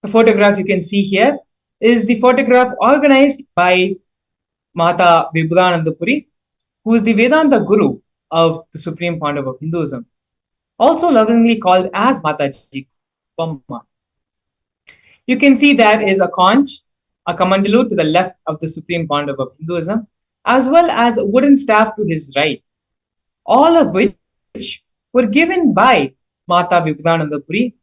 The photograph you can see here is the photograph organized by Mata Vibhudanandapuri, who is the Vedanta Guru of the Supreme Pandava of Hinduism, also lovingly called as Mataji Pamma. You can see there is a conch, a kamandalu to the left of the Supreme Pandava of Hinduism, as well as a wooden staff to his right, all of which were given by Mata Vibhudanandapuri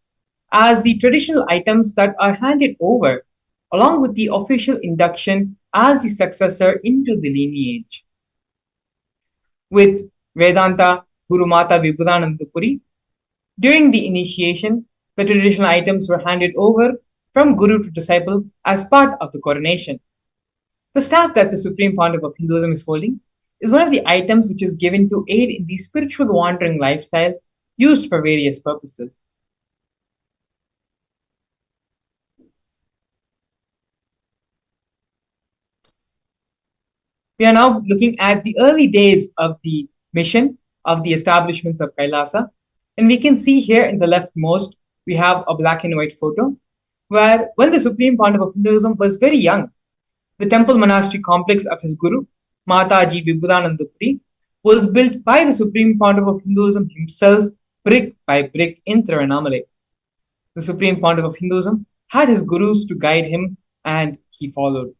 as the traditional items that are handed over, along with the official induction as the successor into the lineage. With Vedanta Guru Mata Vibhudanandapuri, during the initiation, the traditional items were handed over from Guru to disciple as part of the coronation. The staff that the Supreme Pandava of Hinduism is holding is one of the items which is given to aid in the spiritual wandering lifestyle used for various purposes. We are now looking at the early days of the mission of the establishments of Kailasa. And we can see here in the leftmost, we have a black and white photo where when the Supreme Pandava of Hinduism was very young, the temple monastery complex of his guru, Mataji Vibhudanandapuri, was built by the Supreme Pandava of Hinduism himself, brick by brick in Tiruvannamalai. The Supreme Pandava of Hinduism had his gurus to guide him, and he followed.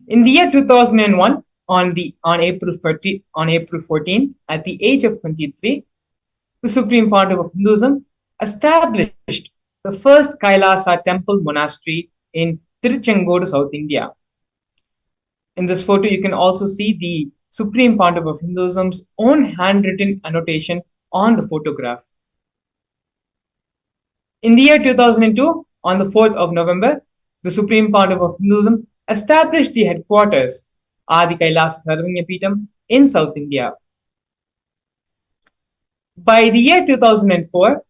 In the year 2001, on April 14th, at the age of 23, the Supreme Pandava of Hinduism established the first Kailasa temple monastery in Tiruchengodu, South India. In this photo, you can also see the Supreme Pandava of Hinduism's own handwritten annotation on the photograph. In the year 2002, on the 4th of November, the Supreme Pandava of Hinduism established the headquarters, Adi Kailasa Sarvanyapeetham, in South India. By the year 2004,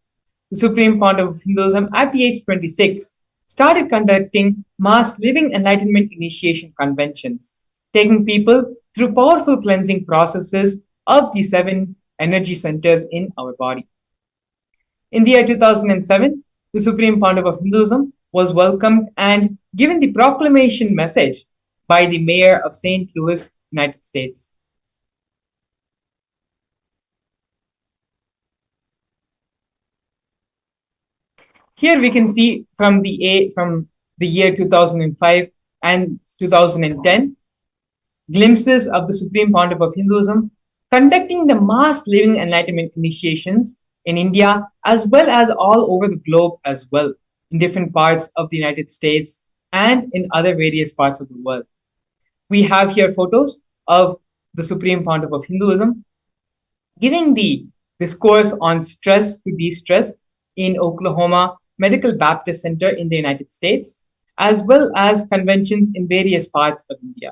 the Supreme Pandava of Hinduism, at the age 26, started conducting mass living enlightenment initiation conventions, taking people through powerful cleansing processes of the 7 energy centers in our body. In the year 2007, the Supreme Pandava of Hinduism was welcomed and given the proclamation message by the mayor of St. Louis, United States. Here we can see from the year 2005 and 2010 glimpses of the Supreme Pandava of Hinduism conducting the mass living enlightenment initiations in India as well as all over the globe as well, in different parts of the United States and in other various parts of the world. We have here photos of the Supreme Pandava of Hinduism giving the discourse on stress to de-stress in Oklahoma Medical Baptist Center in the United States, as well as conventions in various parts of India.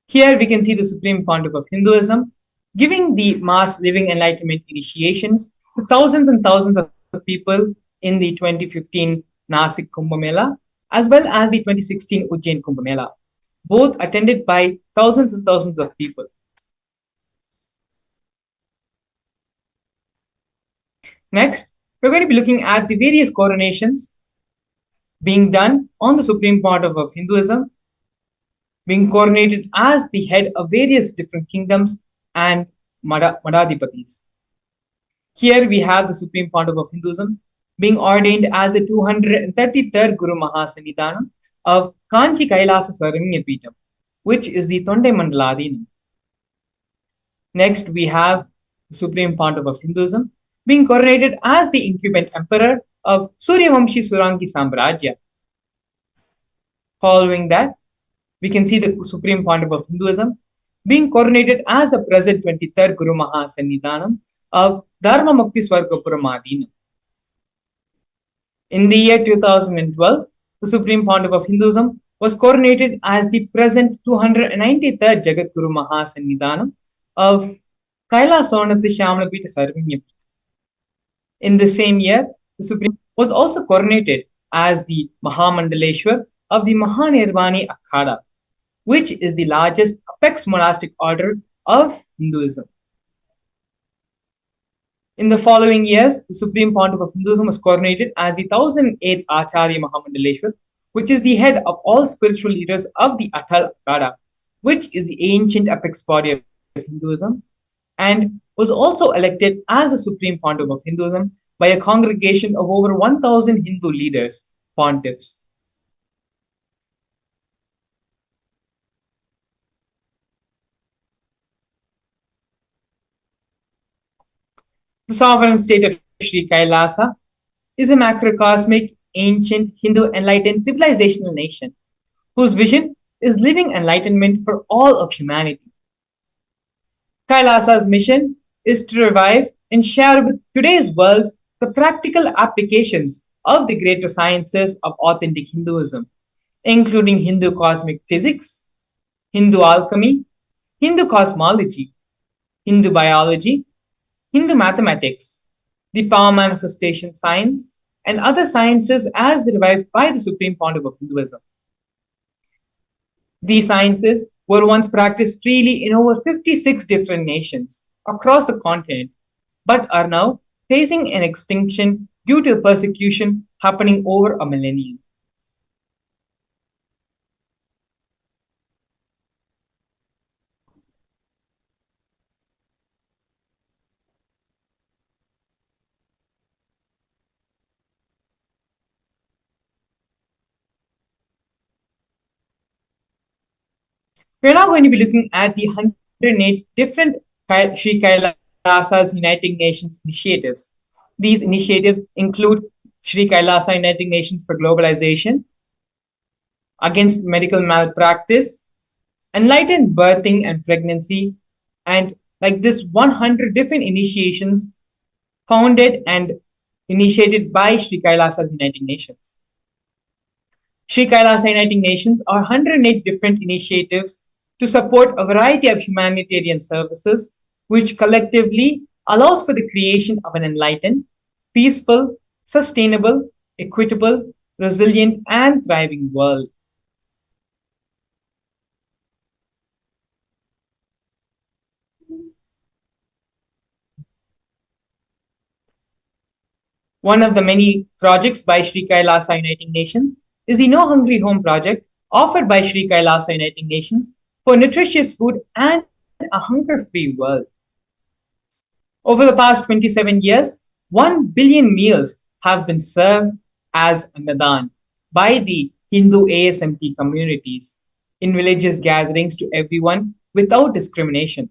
Here we can see the Supreme Pandava of Hinduism giving the mass living enlightenment initiations to thousands and thousands of people in the 2015 Nasik Kumbh Mela, as well as the 2016 Ujjain Kumbh Mela, both attended by thousands and thousands of people. Next, we're going to be looking at the various coronations being done on the Supreme Pandava of Hinduism, being coronated as the head of various different kingdoms and Madhadipatis. Here we have the Supreme Pandava of Hinduism being ordained as the 233rd Guru Mahasannidhanam of Kanchi Kailasa Sarvanyapeetham, which is the Tondai Mandaladinam. Next, we have the Supreme Pandava of Hinduism being coronated as the incumbent emperor of Suryavamshi Surangi Samrajya. Following that, we can see the Supreme Pandava of Hinduism being coronated as the present 23rd Guru Mahasannidhanam of Dharma Mukti Swargapuram. In the year 2012, the Supreme Pandava of Hinduism was coronated as the present 293rd Jagat Guru Mahasannidhanam of Kailasonatthi Shyamalapeetha Sarvanyapeetham. In the same year, the Supreme was also coronated as the Mahamandaleshwar of the Mahanirvani Akhada, which is the largest apex monastic order of Hinduism. In the following years, the Supreme Pontiff of Hinduism was coronated as the 1008th Acharya Mahamandaleshwar, which is the head of all spiritual leaders of the Atal Akada, which is the ancient apex body of Hinduism, and was also elected as the Supreme Pontiff of Hinduism by a congregation of over 1,000 Hindu leaders, pontiffs. The sovereign state of Sri Kailasa is a macrocosmic, ancient, Hindu enlightened civilizational nation whose vision is living enlightenment for all of humanity. Kailasa's mission is to revive and share with today's world the practical applications of the greater sciences of authentic Hinduism, including Hindu cosmic physics, Hindu alchemy, Hindu cosmology, Hindu biology, Hindu mathematics, the power manifestation science, and other sciences as revived by the Supreme Pontiff of Hinduism. These sciences were once practiced freely in over 56 different nations across the continent, but are now facing an extinction due to persecution happening over a millennium. We're now going to be looking at the 108 different Sri Kailasa's United Nations initiatives. These initiatives include Sri Kailasa United Nations for Globalization, Against Medical Malpractice, Enlightened Birthing and Pregnancy, and like this 100 different initiations founded and initiated by Sri Kailasa's United Nations. Sri Kailasa United Nations are 108 different initiatives to support a variety of humanitarian services, which collectively allows for the creation of an enlightened, peaceful, sustainable, equitable, resilient, and thriving world. One of the many projects by Sri Kailasa Uniting Nations is the No Hungry Home project offered by Sri Kailasa Uniting Nations for nutritious food and a hunger-free world. Over the past 27 years, 1 billion meals have been served as Annadan by the Hindu ASMT communities in religious gatherings to everyone without discrimination.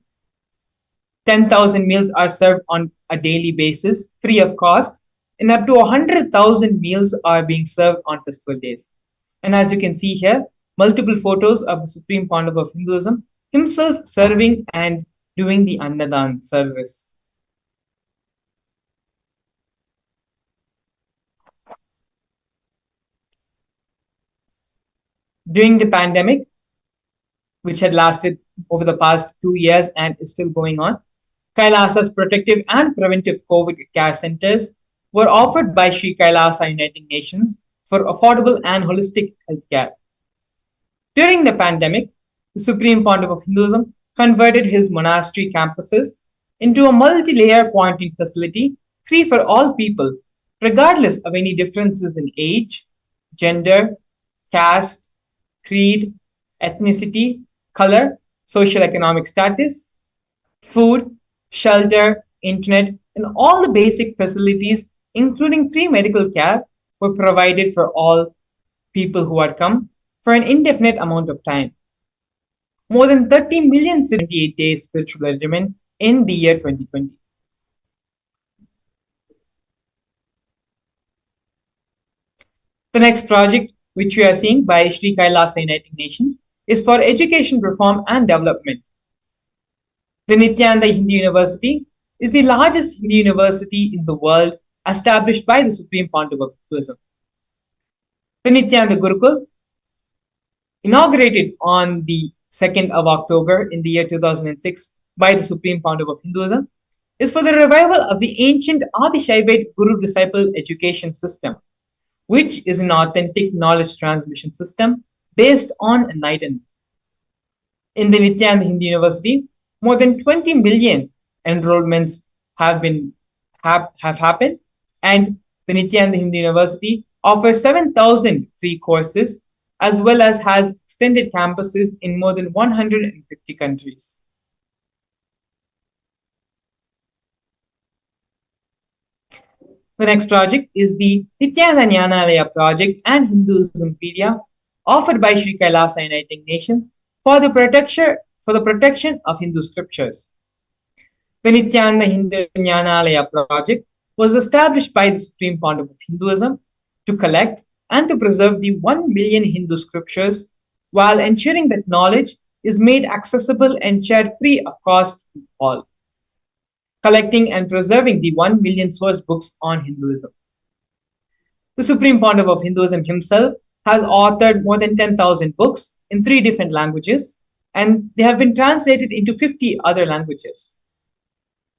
10,000 meals are served on a daily basis, free of cost, and up to 100,000 meals are being served on festival days. And as you can see here, multiple photos of the Supreme Pontiff of Hinduism himself serving and doing the Annadan service. During the pandemic, which had lasted over the past 2 years and is still going on, Kailasa's protective and preventive COVID care centers were offered by Sri Kailasa Uniting Nations for affordable and holistic healthcare. During the pandemic, the Supreme Pontiff of Hinduism converted his monastery campuses into a multi-layer quarantine facility free for all people, regardless of any differences in age, gender, caste, creed, ethnicity, color, social economic status, food, shelter, internet, and all the basic facilities, including free medical care, were provided for all people who had come for an indefinite amount of time. More than 30 million 78 days spiritual regimen in the year 2020. The next project, which we are seeing by Sri Kailasa Uniting Nations, is for education reform and development. The Nithyananda Hindu University is the largest Hindu university in the world established by the Supreme Pontiff of Hinduism. The Nithyananda Gurukul, inaugurated on the 2nd of October in the year 2006 by the Supreme Pontiff of Hinduism, is for the revival of the ancient Adi Shaivite Guru-disciple education system, which is an authentic knowledge transmission system based on enlightenment. In the Nithyananda Hindu University, more than 20 million enrollments have been have happened, and the Nithyananda Hindu University offers 7,000 free courses as well as has extended campuses in more than 150 countries. The next project is the Nithyananda Jnanalaya project and Hinduismpedia offered by Sri Kailasa Uniting Nations for the protection of Hindu scriptures. The Nithyananda Hindu Jnanalaya project was established by the Supreme Pontiff of Hinduism to collect and to preserve the 1 million Hindu scriptures while ensuring that knowledge is made accessible and shared free of cost to all. Collecting and preserving the 1 million source books on Hinduism. The Supreme Pontiff of Hinduism himself has authored more than 10,000 books in 3 different languages, and they have been translated into 50 other languages.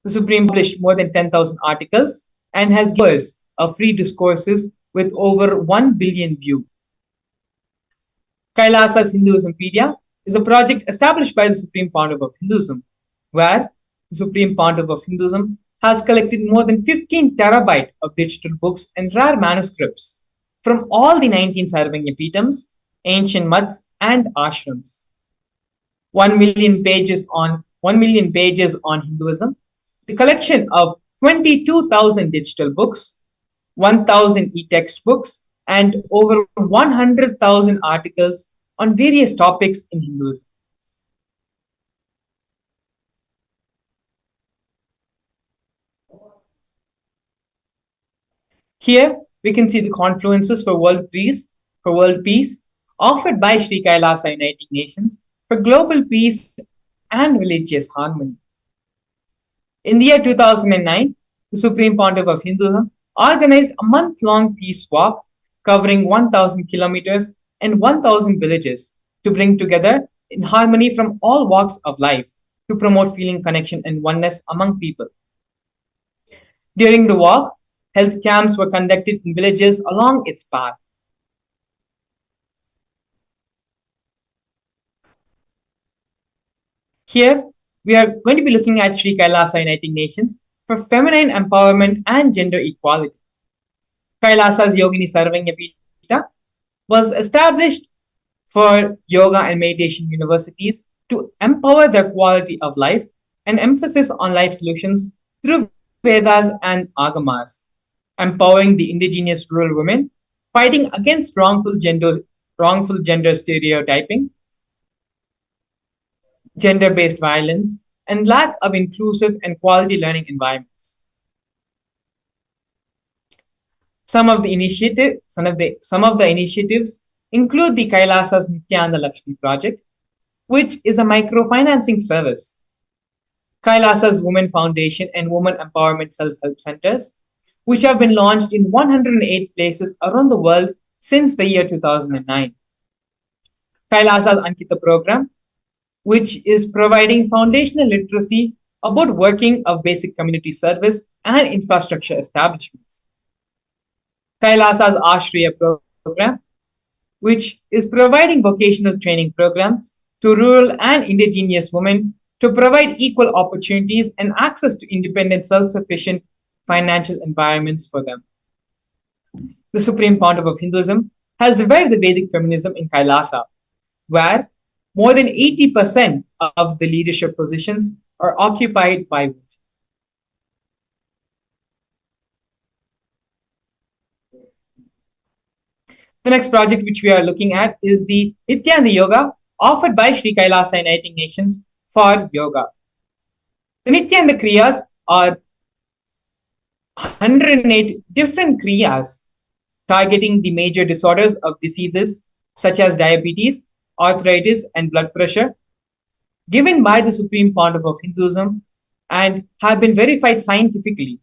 The Supreme published more than 10,000 articles and has years of free discourses with over 1 billion views. Kailasa's Hinduismpedia is a project established by the Supreme Pontiff of Hinduism, where the Supreme Pontiff of Hinduism has collected more than 15 terabyte of digital books and rare manuscripts from all the 19 Sarvanya Peetams, ancient mutts, and ashrams. 1 million pages on Hinduism, the collection of 22,000 digital books, 1,000 e-textbooks, and over 100,000 articles on various topics in Hinduism. Here we can see the confluences for world peace offered by Sri Kailasa Uniting Nations for global peace and religious harmony. In the year 2009, the Supreme Pontiff of Hinduism organized a month-long peace walk covering 1,000 kilometers and 1,000 villages to bring together in harmony from all walks of life to promote feeling connection and oneness among people. During the walk, health camps were conducted in villages along its path. Here, we are going to be looking at Sri Kailasa Uniting Nations for feminine empowerment and gender equality. Kailasa's Yogini Sarvanya Peeta was established for yoga and meditation universities to empower the quality of life and emphasis on life solutions through Vedas and Agamas, empowering the indigenous rural women, fighting against wrongful gender stereotyping, gender-based violence, and lack of inclusive and quality learning environments. Some of the initiatives include the Kailasa's Nithyananda Lakshmi project, which is a microfinancing service, Kailasa's Women Foundation and Women Empowerment Self-Help Centers, which have been launched in 108 places around the world since the year 2009. Kailasa's Ankita program, which is providing foundational literacy about working of basic community service and infrastructure establishments. Kailasa's Ashriya program, which is providing vocational training programs to rural and indigenous women to provide equal opportunities and access to independent, self-sufficient financial environments for them. The Supreme Pontiff of Hinduism has revived the Vedic feminism in Kailasa, where more than 80% of the leadership positions are occupied by women. The next project which we are looking at is the Nithyananda Yoga offered by Sri Kailasa Uniting Nations for yoga. The Nithyananda Kriyas are 108 different Kriyas targeting the major disorders of diseases such as diabetes, arthritis, and blood pressure, given by the Supreme Pontiff of Hinduism and have been verified scientifically.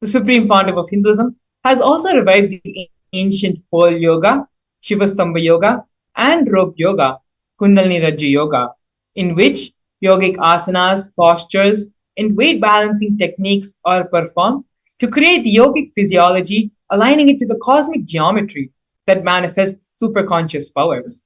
The Supreme Pontiff of Hinduism has also revived the ancient pole yoga, Shivastamba yoga, and rope yoga, Kundalini Rajya yoga, in which yogic asanas, postures, and weight balancing techniques are performed to create the yogic physiology, aligning it to the cosmic geometry that manifests superconscious powers.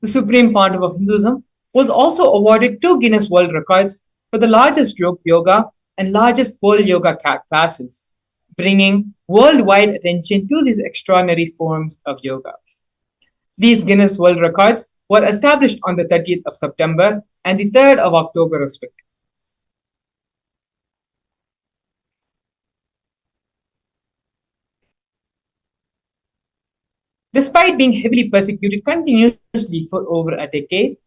The Supreme Pontiff of Hinduism was also awarded 2 Guinness World Records for the largest group yoga and largest pole yoga classes, bringing worldwide attention to these extraordinary forms of yoga. These Guinness World Records were established on the 30th of September and the 3rd of October, respectively. Despite being heavily persecuted continuously for over a decade,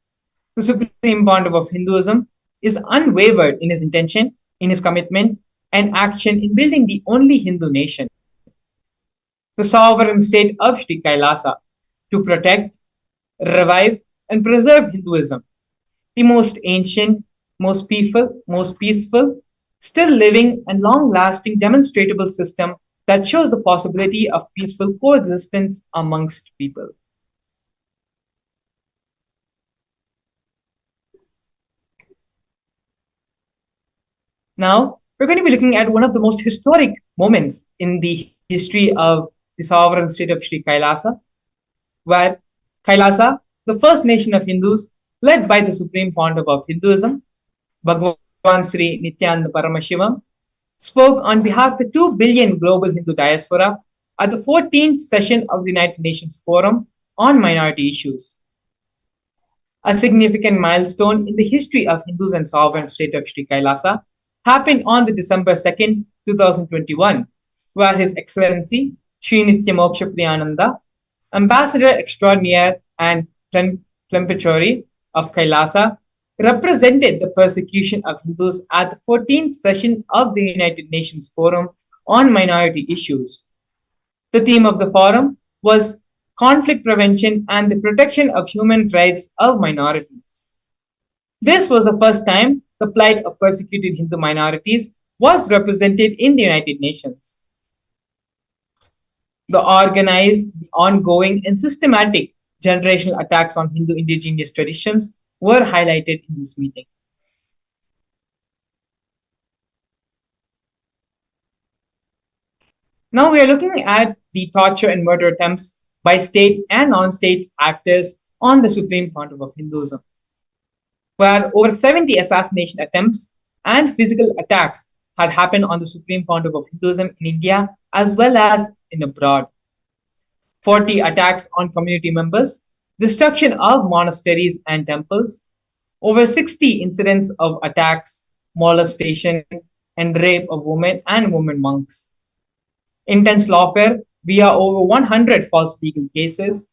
the Supreme Pontiff of Hinduism is unwavered in his intention, in his commitment, and action in building the only Hindu nation, the sovereign state of Sri Kailasa, to protect, revive, and preserve Hinduism, the most ancient, most peaceful, still living, and long lasting demonstrable system that shows the possibility of peaceful coexistence amongst people. Now, we're going to be looking at one of the most historic moments in the history of the sovereign state of Sri Kailasa, where Kailasa, the first nation of Hindus, led by the Supreme Pontiff of Hinduism, Bhagavan Sri Nithyananda Paramashivam, spoke on behalf of the 2 billion global Hindu diaspora at the 14th session of the United Nations Forum on Minority Issues. A significant milestone in the history of Hindus and sovereign state of Sri Kailasa happened on the December 2nd, 2021, where His Excellency Sri Nityamoksha Priyananda, Ambassador Extraordinaire and Plenipotentiary of Kailasa, represented the persecution of Hindus at the 14th session of the United Nations Forum on Minority Issues. The theme of the forum was conflict prevention and the protection of human rights of minorities. This was the first time the plight of persecuted Hindu minorities was represented in the United Nations. The organized, ongoing, and systematic generational attacks on Hindu indigenous traditions were highlighted in this meeting. Now we are looking at the torture and murder attempts by state and non-state actors on the Supreme Pontiff of Hinduism, where over 70 assassination attempts and physical attacks had happened on the Supreme Pontiff of Hinduism in India as well as in abroad. 40 attacks on community members, destruction of monasteries and temples, over 60 incidents of attacks, molestation, and rape of women and women monks. Intense lawfare via over 100 false legal cases,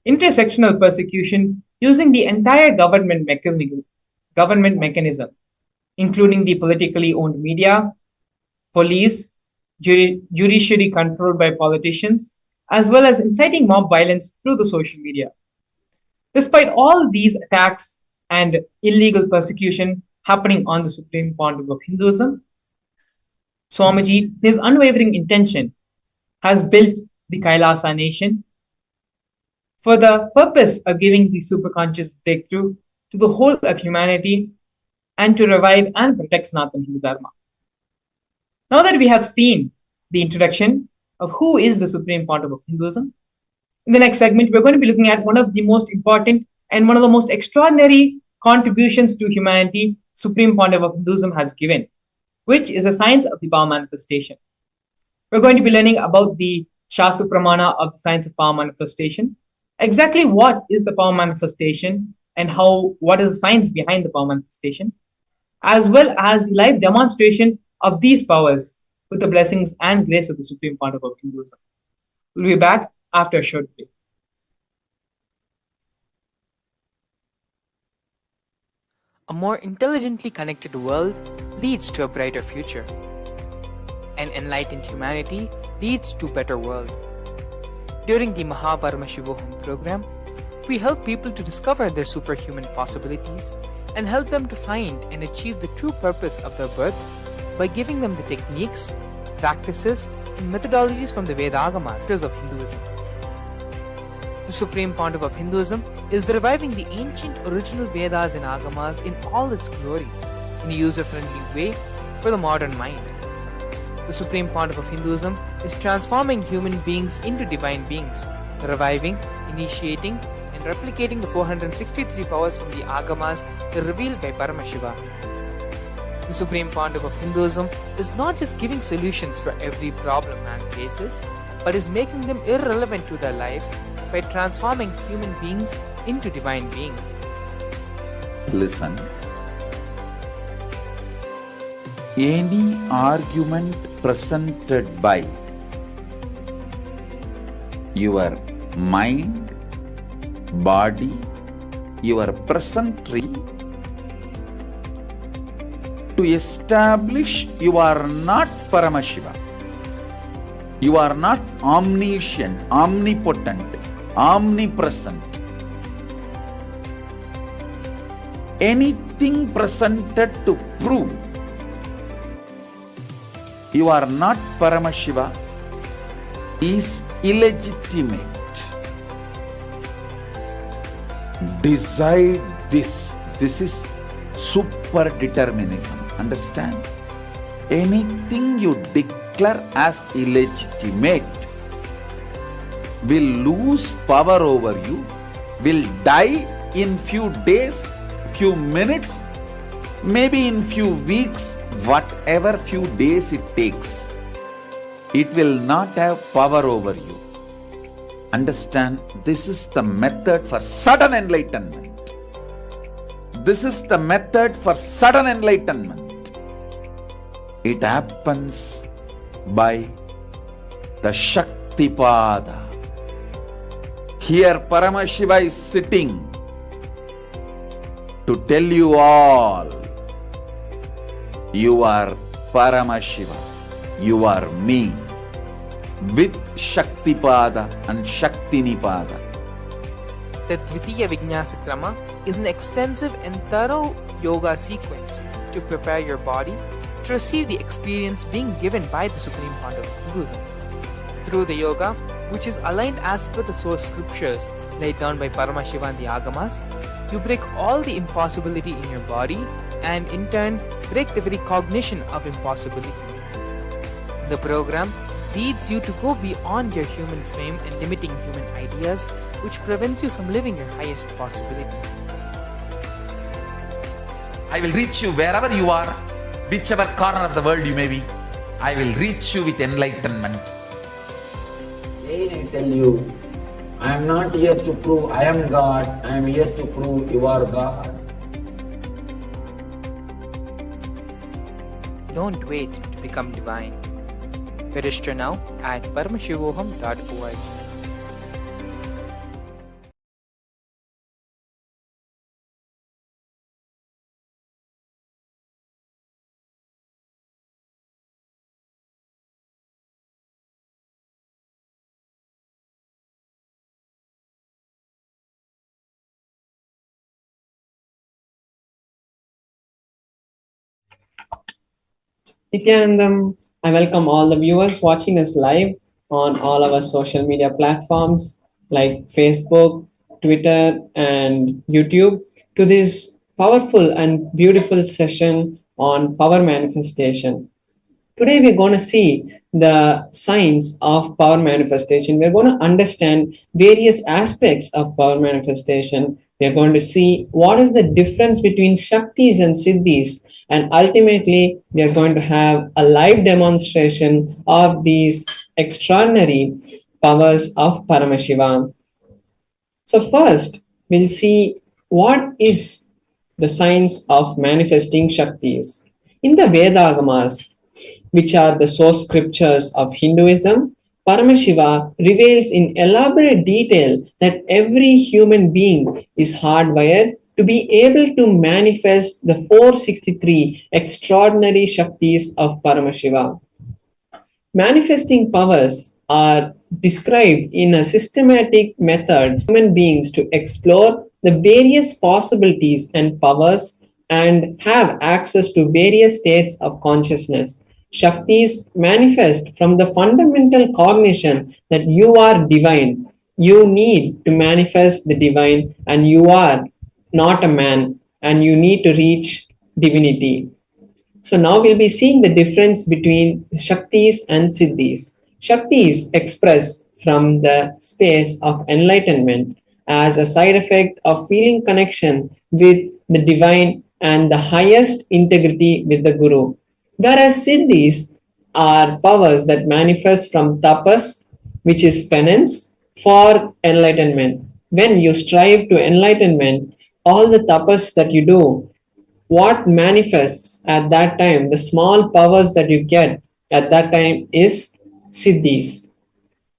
intersectional persecution using the entire government mechanism, including the politically owned media, police, judiciary controlled by politicians, as well as inciting mob violence through the social media. Despite all these attacks and illegal persecution happening on the Supreme Pontiff of Hinduism, Swamiji, his unwavering intention, has built the Kailasa nation for the purpose of giving the superconscious breakthrough to the whole of humanity and to revive and protect Sanatana Hindu Dharma. Now that we have seen the introduction of who is the Supreme Pontiff of Hinduism, in the next segment, we're going to be looking at one of the most important and one of the most extraordinary contributions to humanity Supreme Pontiff of Hinduism has given, which is the science of the power manifestation. We're going to be learning about the Shastra Pramana of the science of power manifestation, exactly what is the power manifestation and what is the science behind the power manifestation, as well as the live demonstration of these powers with the blessings and grace of the Supreme Pontiff of Hinduism. We'll be back after a short break. A more intelligently connected world leads to a brighter future. An enlightened humanity leads to a better world. During the Paramashivam program, we help people to discover their superhuman possibilities and help them to find and achieve the true purpose of their birth by giving them the techniques, practices, and methodologies from the Vedagamas of Hinduism. The Supreme Pontiff of Hinduism is reviving the ancient original Vedas and Agamas in all its glory, in a user-friendly way for the modern mind. The Supreme Pontiff of Hinduism is transforming human beings into divine beings, reviving, initiating, and replicating the 463 powers from the Agamas revealed by Paramashiva. The Supreme Pontiff of Hinduism is not just giving solutions for every problem man faces, but is making them irrelevant to their lives by transforming human beings into divine beings. Listen. Any argument presented by your mind, body, your present tree to establish you are not Paramashiva, you are not omniscient, omnipotent, omnipresent. Anything presented to prove you are not Paramashiva is illegitimate. Decide this. This is super determinism. Understand? Anything you declare as illegitimate will lose power over you, will die in few days, few minutes, maybe in few weeks, whatever few days it takes. It will not have power over you. Understand, this is the method for sudden enlightenment. This is the method for sudden enlightenment. It happens by the Shaktipada. Here Paramashiva is sitting to tell you all, you are Paramashiva, you are me, with Shaktipada and Shaktinipada. The Dvitiya Vijnasa Krama is an extensive and thorough yoga sequence to prepare your body to receive the experience being given by the Supreme Pontiff of Hinduism. Through the yoga, which is aligned as per the source scriptures laid down by Paramashiva and the Agamas, you break all the impossibility in your body and in turn break the very cognition of impossibility. The program leads you to go beyond your human frame and limiting human ideas, which prevents you from living your highest possibility. I will reach you wherever you are, whichever corner of the world you may be. I will reach you with enlightenment. Again I tell you, I am not here to prove I am God, I am here to prove you are God. Don't wait to become divine. Register now at paramashivoham.org. Nithyanandam, I welcome all the viewers watching us live on all our social media platforms like Facebook, Twitter, and YouTube to this powerful and beautiful session on power manifestation. Today, we're going to see the science of power manifestation. We're going to understand various aspects of power manifestation. We're going to see what is the difference between Shaktis and Siddhis. And ultimately, we are going to have a live demonstration of these extraordinary powers of Paramashivam. So first, we'll see what is the science of manifesting Shaktis. In the Vedagamas, which are the source scriptures of Hinduism, Paramashiva reveals in elaborate detail that every human being is hardwired to be able to manifest the 463 extraordinary Shaktis of Paramashiva. Manifesting powers are described in a systematic method for human beings to explore the various possibilities and powers and have access to various states of consciousness. Shaktis manifest from the fundamental cognition that you are divine. You need to manifest the divine, and you are not a man, and you need to reach divinity. So now we'll be seeing the difference between Shaktis and Siddhis. Shaktis express from the space of enlightenment as a side effect of feeling connection with the divine and the highest integrity with the Guru. Whereas Siddhis are powers that manifest from tapas, which is penance, for enlightenment. When you strive to enlightenment, all the tapas that you do, what manifests at that time, the small powers that you get at that time is siddhis.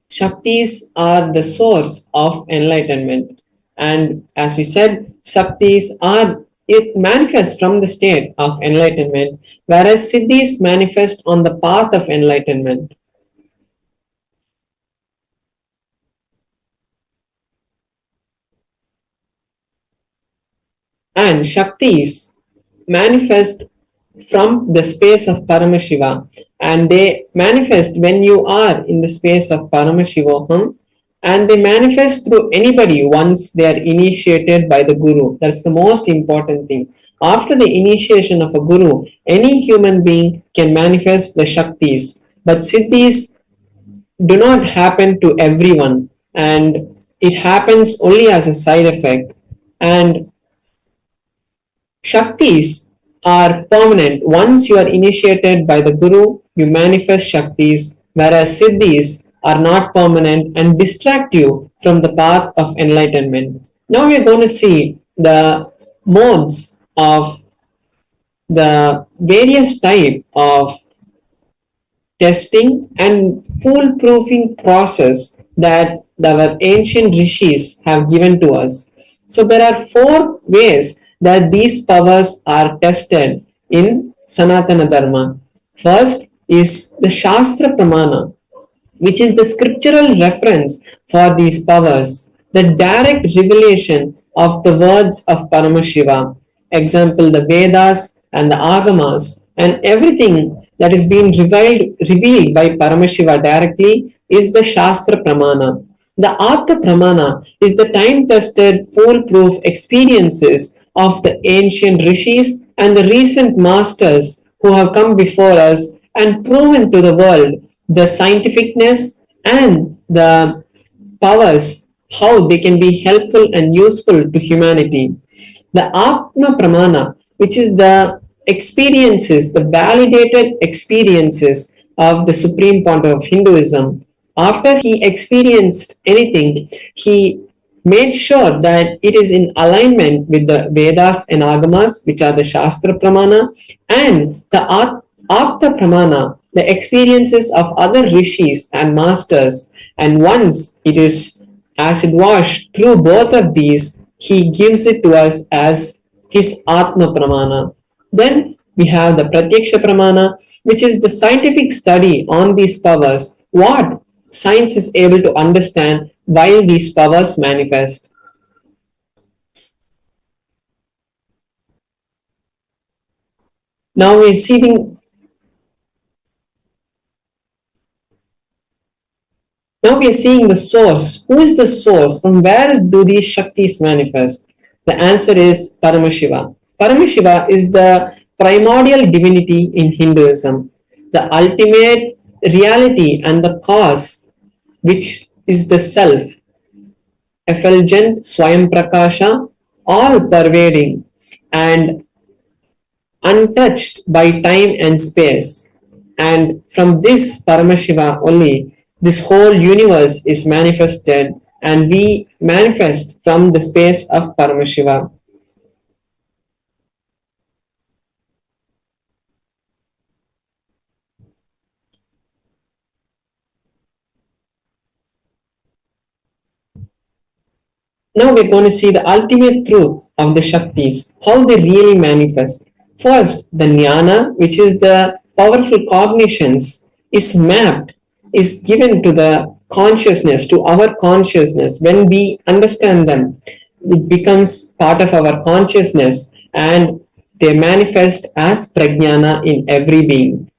Shaktis are the source of enlightenment. And as we said, Shaktis are it manifests from the state of enlightenment, whereas Siddhis manifest on the path of enlightenment. And Shaktis manifest from the space of Paramashiva, and they manifest when you are in the space of Paramashivoham, and they manifest through anybody once they are initiated by the Guru. That's the most important thing. After the initiation of a Guru, any human being can manifest the Shaktis, but Siddhis do not happen to everyone, and it happens only as a side effect. And Shaktis are permanent. Once you are initiated by the Guru, you manifest Shaktis, whereas Siddhis are not permanent and distract you from the path of enlightenment. Now we are going to see the modes of the various type of testing and foolproofing process that our ancient rishis have given to us. So there are 4 ways that these powers are tested in Sanatana Dharma. First is the Shastra Pramana, which is the scriptural reference for these powers, the direct revelation of the words of Paramashiva. Example, the Vedas and the Agamas and everything that is being revealed by Paramashiva directly is the Shastra Pramana. The Artha Pramana is the time-tested, foolproof experiences of the ancient rishis and the recent masters who have come before us and proven to the world the scientificness and the powers, how they can be helpful and useful to humanity. The Atma Pramana, which is the experiences, the validated experiences of the Supreme Pontiff of Hinduism. After he experienced anything, he made sure that it is in alignment with the Vedas and Agamas, which are the Shastra Pramana, and the Apta Pramana, the experiences of other rishis and masters. And once it is acid washed through both of these, he gives it to us as his Atma Pramana. Then we have the Pratyaksha Pramana, which is the scientific study on these powers, what science is able to understand while these powers manifest. Now we are seeing the source. Who is the source? From where do these Shaktis manifest? The answer is Paramashiva. Paramashiva is the primordial divinity in Hinduism, the ultimate reality and the cause, which is the self, effulgent, Swayam Prakasha, all pervading and untouched by time and space. And from this Paramashiva only, this whole universe is manifested, and we manifest from the space of Paramashiva. Now we're going to see the ultimate truth of the Shaktis, how they really manifest. First, the Jnana, which is the powerful cognitions, is mapped, is given to the consciousness, to our consciousness. When we understand them, it becomes part of our consciousness and they manifest as prajnana in every being.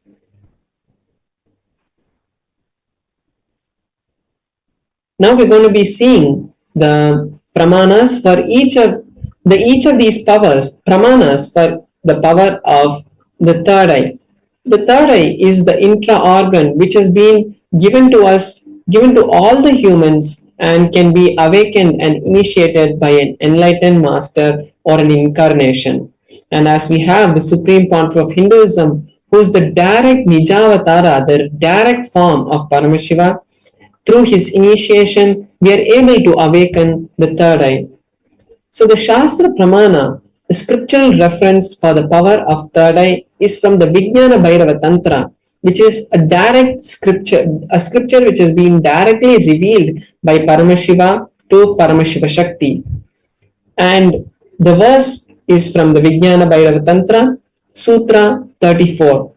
Now we're going to be seeing the pramanas for each of these powers, pramanas for the power of the third eye. The third eye is the intra-organ which has been given to us, given to all the humans, and can be awakened and initiated by an enlightened master or an incarnation. And as we have the Supreme Pontiff of Hinduism, who is the direct Nijavatara, the direct form of Paramashiva, through his initiation, we are able to awaken the third eye. So the Shastra Pramana, the scriptural reference for the power of third eye, is from the Vijnana Bhairava Tantra, which is a direct scripture, a scripture which has been directly revealed by Paramashiva to Paramashiva Shakti. And the verse is from the Vijnana Bhairava Tantra, Sutra 34.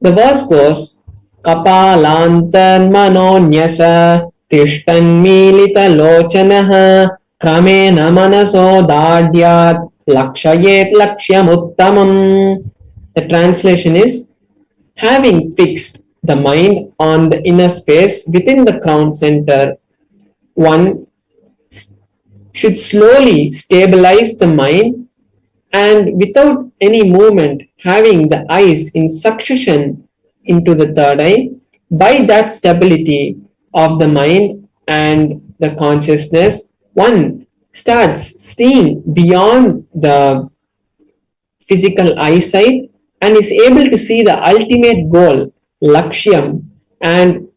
The verse goes, Kapalantar manonyasa tishtan milita lochanaha kramena manaso dadyat lakshayet lakshyamuttamam. The translation is, having fixed the mind on the inner space within the crown center, one should slowly stabilize the mind and without any movement, having the eyes in succession into the third eye. By that stability of the mind and the consciousness, one starts seeing beyond the physical eyesight and is able to see the ultimate goal, Lakshyam, and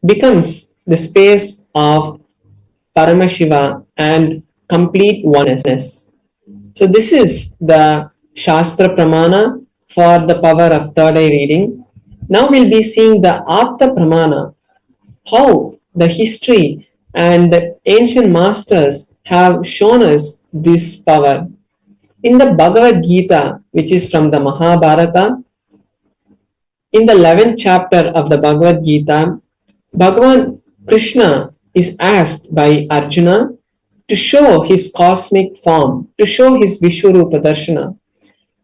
becomes the space of Paramashiva and complete oneness. So this is the Shastra Pramana for the power of third eye reading. Now we'll be seeing the Apta Pramana, how the history and the ancient masters have shown us this power. In the Bhagavad Gita, which is from the Mahabharata, in the 11th chapter of the Bhagavad Gita, Bhagavan Krishna is asked by Arjuna to show his cosmic form, to show his Vishwarupa Darshana.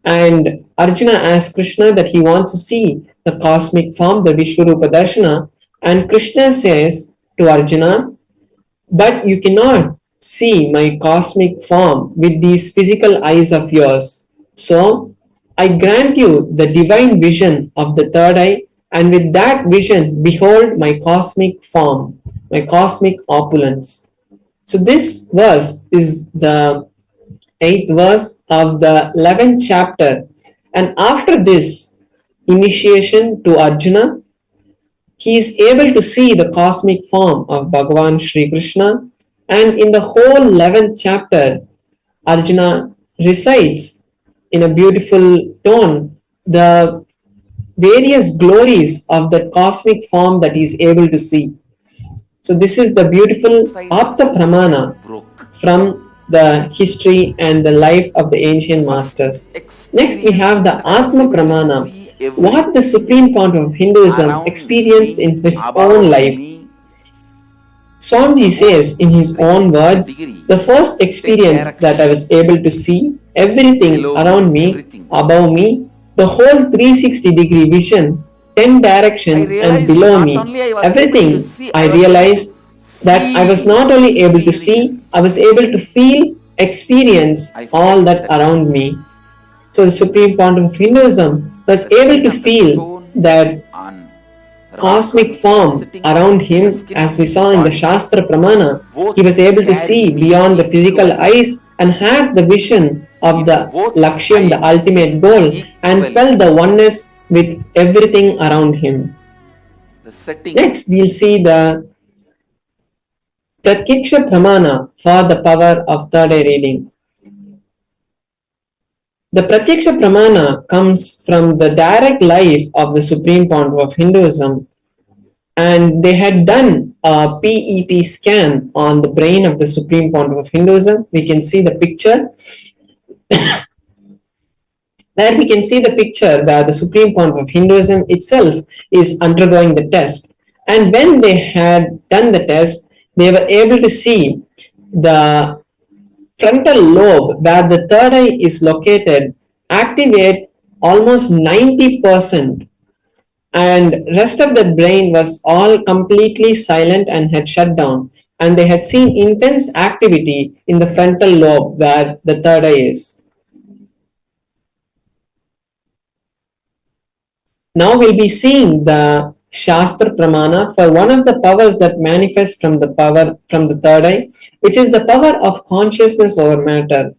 And Arjuna asks Krishna that he wants to see the cosmic form, the Vishwarupa Darshana. And Krishna says to Arjuna, but you cannot see my cosmic form with these physical eyes of yours. So I grant you the divine vision of the third eye, and with that vision, behold my cosmic form, my cosmic opulence. So this verse is the 8th verse of the 11th chapter. And after this initiation to Arjuna, he is able to see the cosmic form of Bhagavan Sri Krishna. And in the whole 11th chapter, Arjuna recites in a beautiful tone the various glories of the cosmic form that he is able to see. So this is the beautiful Apta Pramana from the history and the life of the ancient masters. Next we have the Atma Pramana, what the Supreme Pontiff of Hinduism experienced in his own life. Swamiji says in his own words, the first experience that I was able to see everything around me, above me, the whole 360-degree vision, 10 directions and below me, everything, I realized that I was not only able to see, I was able to feel, experience all that around me. So the Supreme Pontiff of Hinduism was able to feel that cosmic form around him, as we saw in the Shastra Pramana. He was able to see beyond the physical eyes and had the vision of the Lakshyam, the ultimate goal, and felt the oneness with everything around him. Next, we'll see the Pratyaksha Pramana for the power of third eye reading. The Pratyaksha Pramana comes from the direct life of the Supreme Pontiff of Hinduism, and they had done a PET scan on the brain of the Supreme Pontiff of Hinduism. We can see the picture. There we can see the picture where the Supreme Pontiff of Hinduism itself is undergoing the test. And when they had done the test, they were able to see the frontal lobe where the third eye is located activate almost 90%, and rest of the brain was all completely silent and had shut down, and they had seen intense activity in the frontal lobe where the third eye is. Now we'll be seeing the Shastra Pramana for one of the powers that manifest from the third eye, which is the power of consciousness over matter.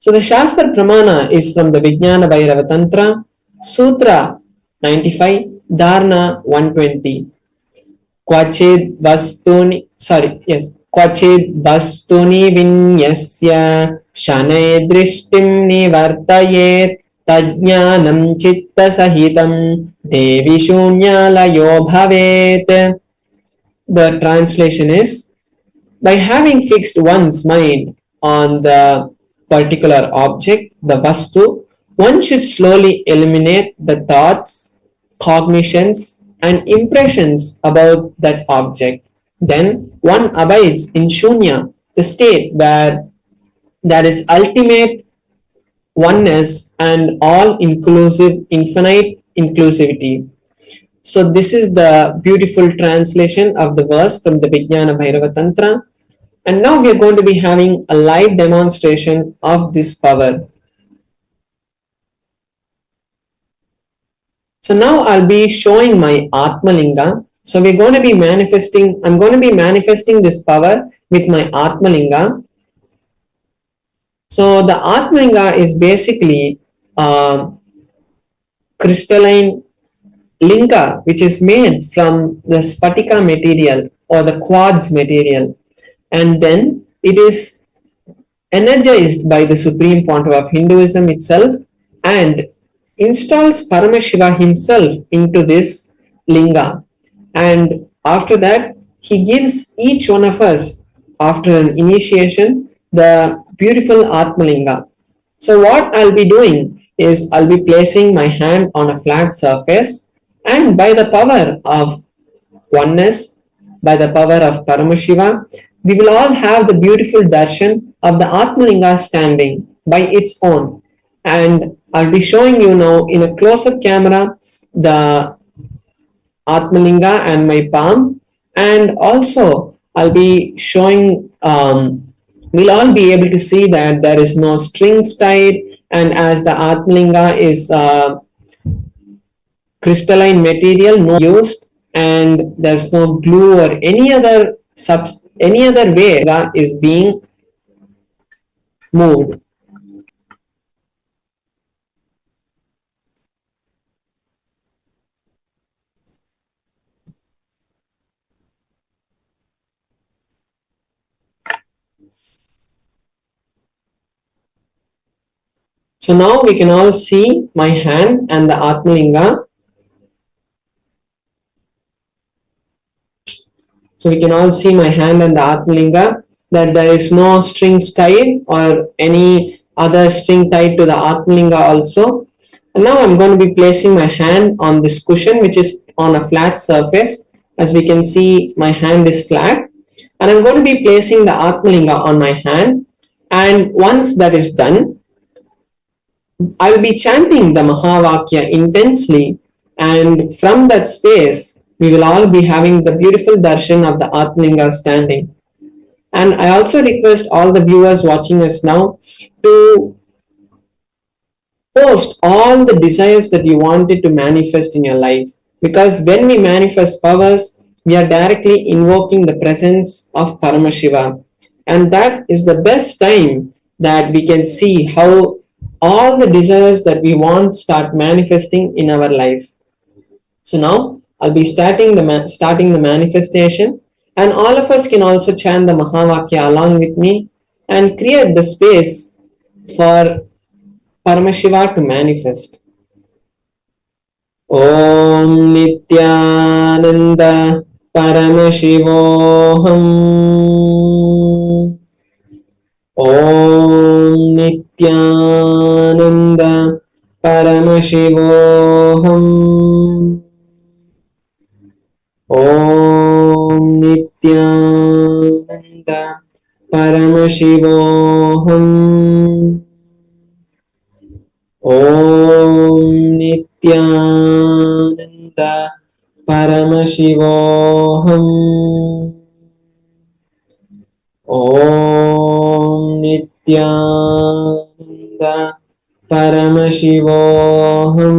So the Shastra Pramana is from the Vijnana Bhairava Tantra, Sutra 95, Dharna 120. क्वचिद् वस्तुनि विन्यस्य शनैः दृष्टिं निवर्तयेत् तज्ज्ञानं चित्तसहितं देवि शून्यालयो भवेत्. The translation is, by having fixed one's mind on the particular object, the vastu, one should slowly eliminate the thoughts, cognitions, and impressions about that object. Then one abides in shunya, the state where there is ultimate oneness and all inclusive, infinite inclusivity. So this is the beautiful translation of the verse from the Vijnana Bhairava Tantra. And now we are going to be having a live demonstration of this power. So now I'll be showing my Atmalinga. So we're going to be manifesting, I'm going to be manifesting this power with my Atmalinga. So the Atmalinga is basically a crystalline linga which is made from the spatika material or the quartz material, and then it is energized by the Supreme Pontiff of Hinduism itself and installs Paramashiva himself into this linga. And after that, he gives each one of us, after an initiation, the beautiful Atmalinga. So what I'll be doing is I'll be placing my hand on a flat surface, and by the power of oneness, by the power of Paramashiva, we will all have the beautiful darshan of the Atmalinga standing by its own. And I'll be showing you now in a close-up camera the Atmalinga and my palm, and also I'll be showing, we'll all be able to see that there is no strings tied, and as the Atmalinga is crystalline material, no used, and there's no glue or any other way that is being moved. So now we can all see my hand and the Atmalinga. So we can all see my hand and the Atmalinga, that there is no strings tied or any other string tied to the Atmalinga also. And now I'm going to be placing my hand on this cushion which is on a flat surface. As we can see, my hand is flat. And I'm going to be placing the Atmalinga on my hand. And once that is done, I will be chanting the Mahavakya intensely, and from that space, we will all be having the beautiful darshan of the Atmalinga standing. And I also request all the viewers watching us now to post all the desires that you wanted to manifest in your life. Because when we manifest powers, we are directly invoking the presence of Paramashiva. And that is the best time that we can see how all the desires that we want start manifesting in our life. So now I'll be starting the manifestation, and all of us can also chant the Mahavakya along with me and create the space for Paramashiva to manifest. Om Nithyananda Paramashivoham. Om Nithyananda Paramashivoham. Om Nithyananda Paramashivoham. Om Nithyananda Paramashivoham. Om Nithyananda Paramashivoham.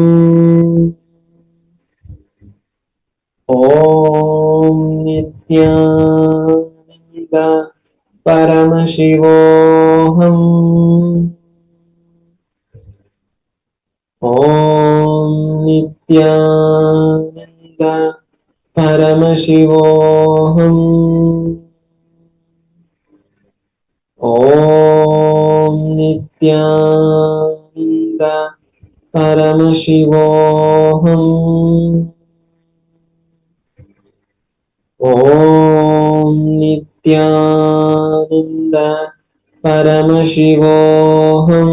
Om Nithyananda Paramashivoham. Om Nithyananda Paramashivoham. Om Nithyananda Paramashivoham. Om Nithyananda Paramashivoham.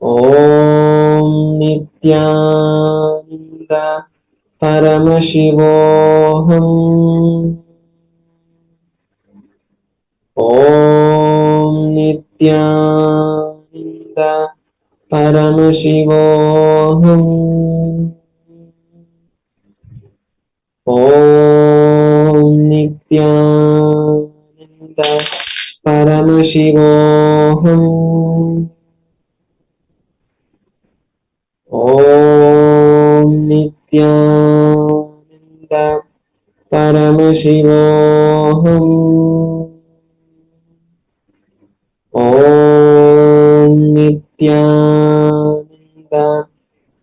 Om Nithyananda Paramashivoham. Om Nithyananda Paramashivoham. Om Nithyananda Paramashivoham. Om Nithyananda Paramashivoham. Om Nithyananda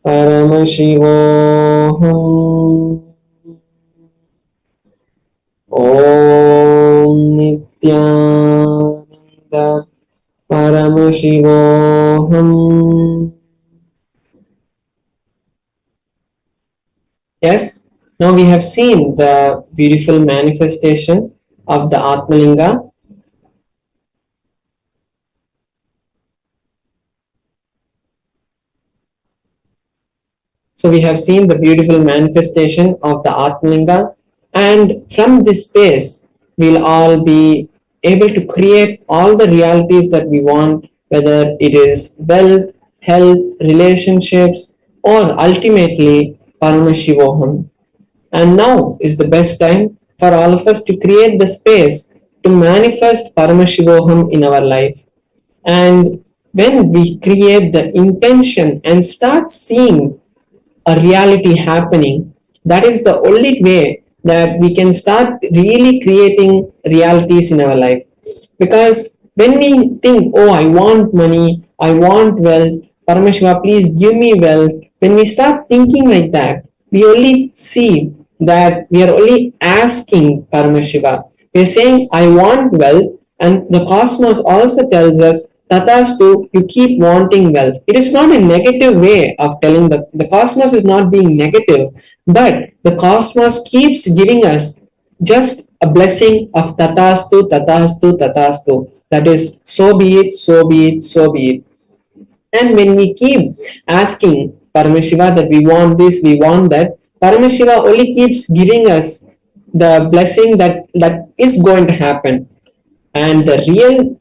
Paramashivoham. Om Nithyananda Paramashivoham. Yes, now we have seen the beautiful manifestation of the Atmalinga. So we have seen the beautiful manifestation of the Atmalinga, and from this space, we'll all be able to create all the realities that we want, whether it is wealth, health, relationships, or ultimately Paramashivoham. And now is the best time for all of us to create the space to manifest Paramashivoham in our life. And when we create the intention and start seeing a reality happening, that is the only way that we can start really creating realities in our life. Because when we think, oh, I want money, I want wealth, Paramashiva, please give me wealth, when we start thinking like that, we only see that we are only asking Paramashiva. We are saying, I want wealth, and the cosmos also tells us, Tatastu, you keep wanting wealth. It is not a negative way of telling the cosmos is not being negative, but the cosmos keeps giving us just a blessing of Tatastu, Tatastu, Tatastu. That is, so be it, so be it, so be it. And when we keep asking Paramashiva that we want this, we want that, Paramashiva only keeps giving us the blessing that is going to happen. And the real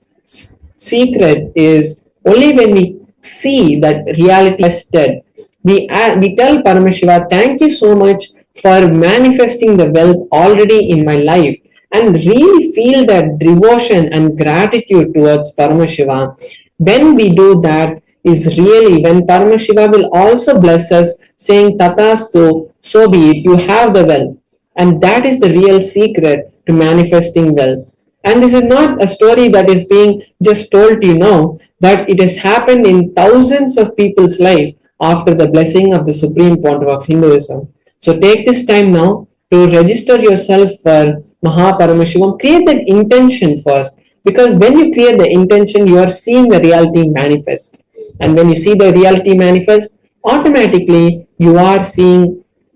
secret is only when we see that reality tested, we tell Paramashiva, thank you so much for manifesting the wealth already in my life, and really feel that devotion and gratitude towards Paramashiva. When we do that, is really when Paramashiva will also bless us, saying, Tatastu, so be it, you have the wealth. And that is the real secret to manifesting wealth. And this is not a story that is being just told to you now, but it has happened in thousands of people's life after the blessing of the Supreme Pontiff of Hinduism. So take this time now to register yourself for Mahaparamashivam. Create that intention first, because when you create the intention, you are seeing the reality manifest. And when you see the reality manifest, automatically you are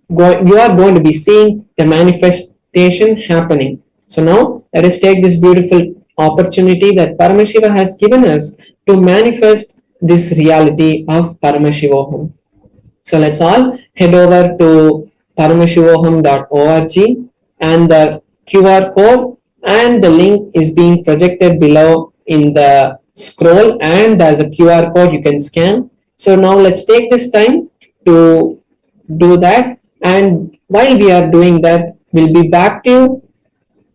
going to be seeing the manifestation happening. So now let us take this beautiful opportunity that Paramashiva has given us to manifest this reality of Paramashivoham. So let's all head over to paramashivoham.org, and the QR code and the link is being projected below in the scroll, and as a QR code you can scan. So now let's take this time to do that, and while we are doing that, we'll be back to you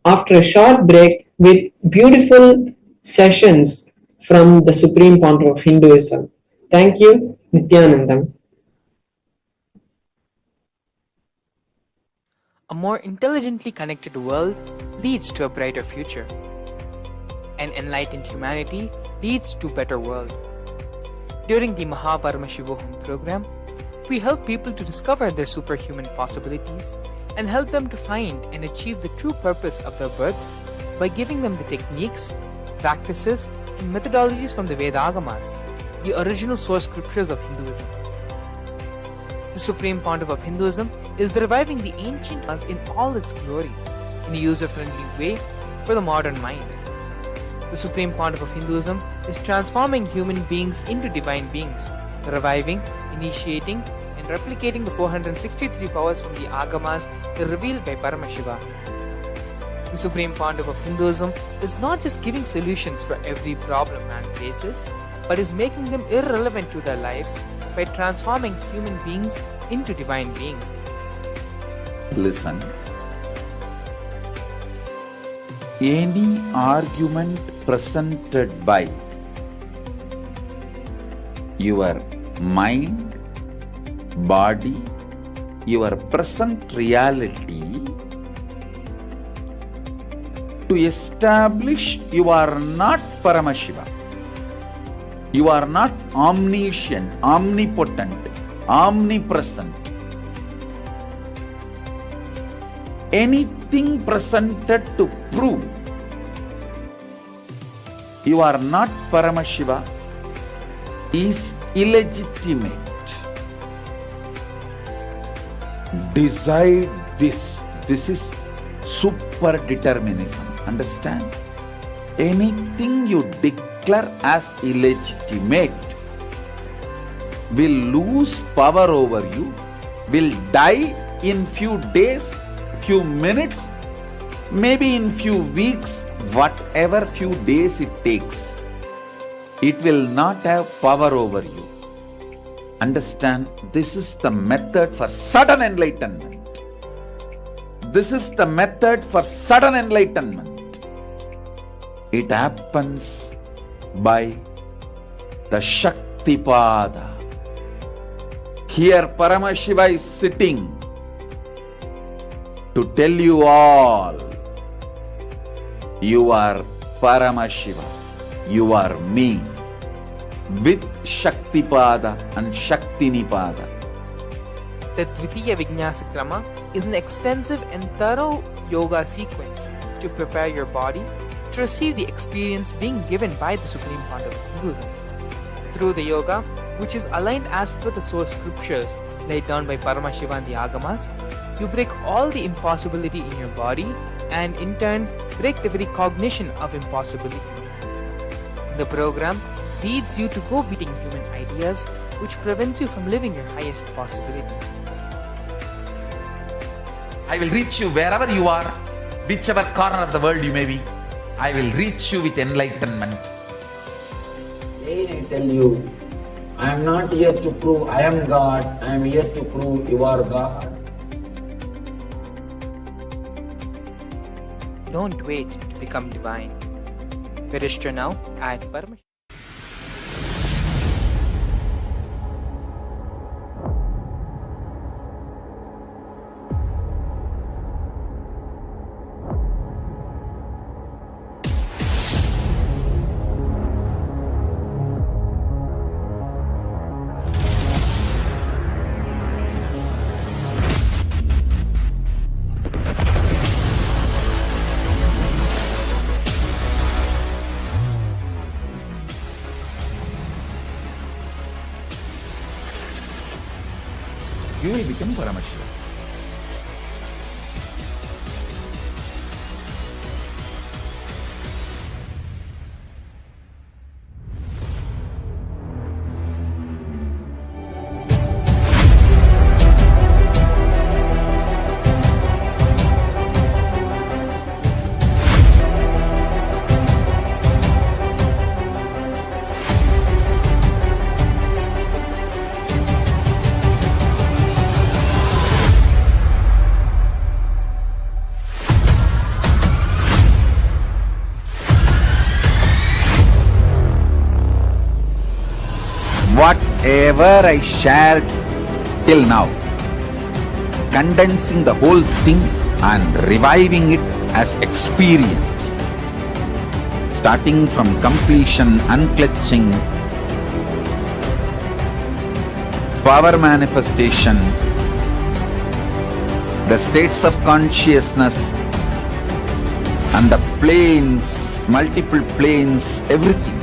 after a short break with beautiful sessions from the Supreme Pontiff of Hinduism. Thank you, Nithyanandam. A more intelligently connected world leads to a brighter future. An enlightened humanity leads to a better world. During the Paramashivam program, we help people to discover their superhuman possibilities and help them to find and achieve the true purpose of their birth by giving them the techniques, practices, and methodologies from the Vedagamas, the original source scriptures of Hinduism. The Supreme Pontiff of Hinduism is reviving the ancient art in all its glory in a user-friendly way for the modern mind. The Supreme Pontiff of Hinduism is transforming human beings into divine beings, reviving, initiating, and replicating the 463 powers from the Agamas revealed by Paramashivam. The Supreme Pontiff of Hinduism is not just giving solutions for every problem man faces, but is making them irrelevant to their lives by transforming human beings into divine beings. Listen. Any argument presented by your mind, body, your present reality to establish you are not Paramashiva. You are not omniscient, omnipotent, omnipresent. Anything presented to prove you are not Paramashiva is illegitimate. Decide this. This is super determinism. Understand? Anything you declare as illegitimate will lose power over you, will die in few days, few minutes, maybe in few weeks, whatever few days it takes. It will not have power over you. Understand, this is the method for sudden enlightenment. This is the method for sudden enlightenment. It happens by the Shaktipada. Here Paramashiva is sitting to tell you all, you are Paramashiva, you are me, with Shaktipada and Shaktinipada. The Dvitiya Vijnasa Krama is an extensive and thorough yoga sequence to prepare your body to receive the experience being given by the Supreme Pontiff of Hinduism. Through the yoga, which is aligned as per the source scriptures laid down by Paramashiva and the Agamas, you break all the impossibility in your body and in turn break the very cognition of impossibility. The program leads you to go beating human ideas, which prevents you from living your highest possibility. I will reach you wherever you are, whichever corner of the world you may be. I will reach you with enlightenment. Again I tell you, I am not here to prove I am God, I am here to prove you are God. Don't wait to become divine. Register now at Paramashivam. You will become Paramashiva. Whatever I shared till now, condensing the whole thing and reviving it as experience, starting from completion, unclutching, power manifestation, the states of consciousness, and the planes, multiple planes, everything.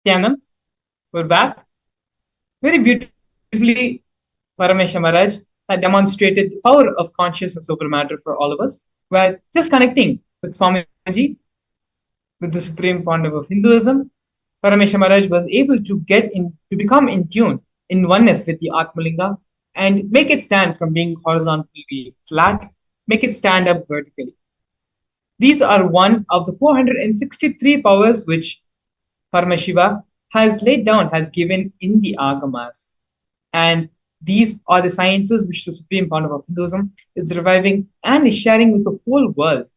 Nithyanand, we're back. Very beautifully, Paramashivam Maharaj had demonstrated the power of consciousness over matter for all of us. We're just connecting with Swamiji, with the supreme founder of Hinduism. Paramashivam Maharaj was able to to become in tune, in oneness with the Atmalinga, and make it stand from being horizontally flat, make it stand up vertically. These are one of the 463 powers which Paramashiva has laid down, has given in the Agamas. And these are the sciences which the supreme founder of Hinduism is reviving and is sharing with the whole world.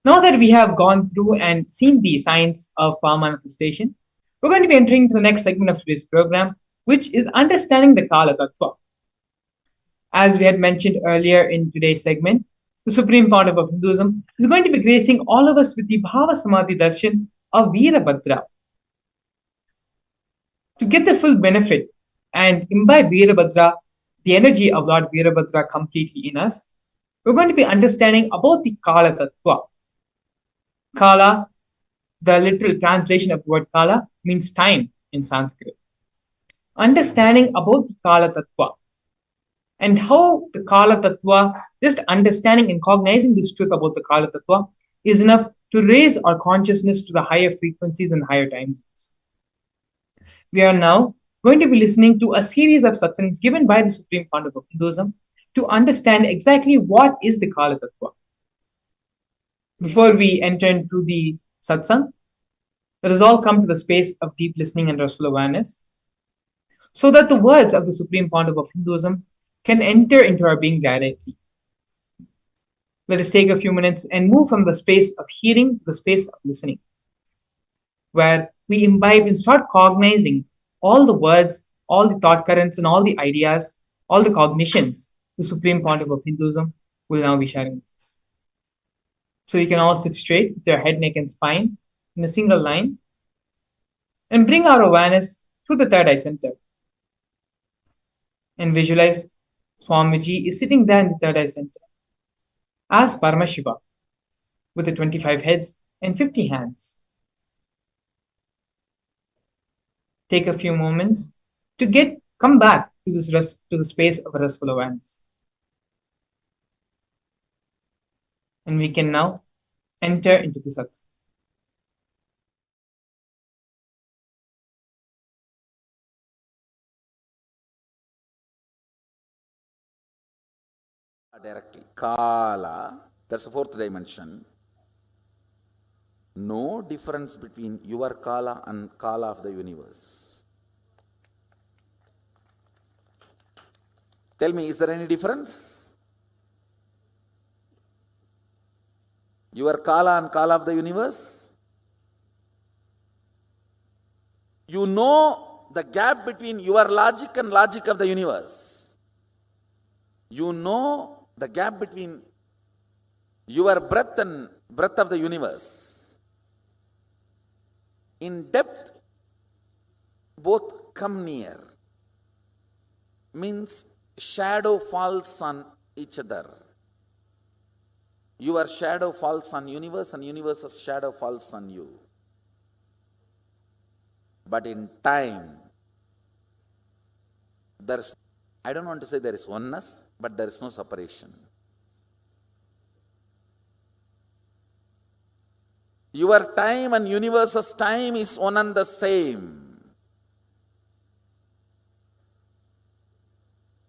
Now that we have gone through and seen the science of power manifestation, we're going to be entering to the next segment of today's program, which is understanding the Kala Tattva. As we had mentioned earlier in today's segment, the supreme founder of Hinduism is going to be gracing all of us with the Bhava Samadhi Darshan of Virabhadra. To get the full benefit and imbibe Virabhadra, the energy of Lord Virabhadra completely in us, we're going to be understanding about the Kala Tattva. Kala, the literal translation of the word Kala, means time in Sanskrit. Understanding about the Kala Tattva and how the Kala Tattva, just understanding and cognizing this truth about the Kala Tattva is enough to raise our consciousness to the higher frequencies and higher time zones. We are now going to be listening to a series of satsangs given by the supreme founder of Hinduism to understand exactly what is the Kala Tattva. Before we enter into the satsang, let us all come to the space of deep listening and restful awareness, so that the words of the supreme founder of Hinduism can enter into our being directly. Let us take a few minutes and move from the space of hearing to the space of listening, where we imbibe and start cognizing all the words, all the thought currents, and all the ideas, all the cognitions the supreme founder of Hinduism will now be sharing with us. So you can all sit straight with your head, neck, and spine in a single line and bring our awareness to the third eye center. And visualize Swamiji is sitting there in the third eye center as Paramashiva with the 25 heads and 50 hands. Take a few moments to come back to the space of restful awareness. And we can now enter into the satsang. Directly. Kala, that's the fourth dimension. No difference between your Kala and Kala of the universe. Tell me, is there any difference? Your Kala and Kala of the universe? You know the gap between your logic and logic of the universe. You know the gap between Your breath and breath of the universe. In depth, both come near. Means shadow falls on each other. Your shadow falls on universe and universe's shadow falls on you. But in time, I don't want to say there is oneness, but there is no separation. Your time and universe's time is one and the same.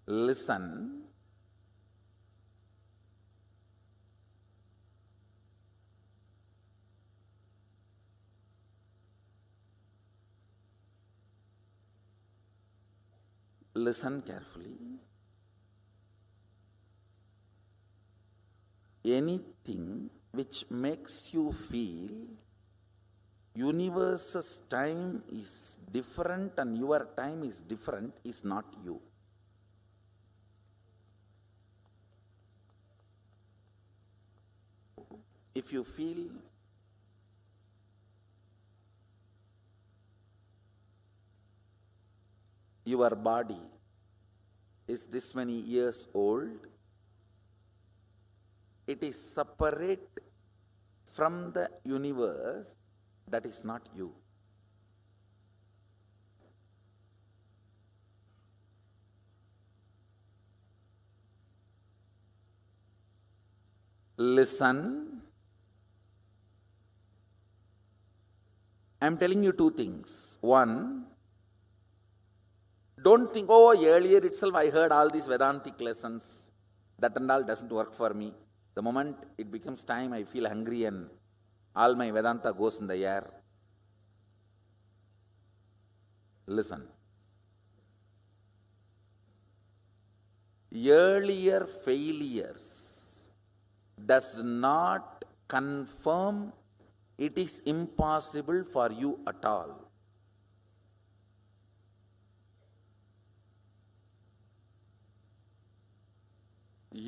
Listen. Listen carefully. Anything which makes you feel universe's time is different and your time is different is not you. If you feel your body is this many years old, it is separate from the universe, that is not you. Listen. I am telling you two things. One, don't think, oh, earlier itself I heard all these Vedantic lessons. That and all doesn't work for me. The moment it becomes time, I feel hungry and all my Vedanta goes in the air. Listen. Earlier failures does not confirm it is impossible for you at all.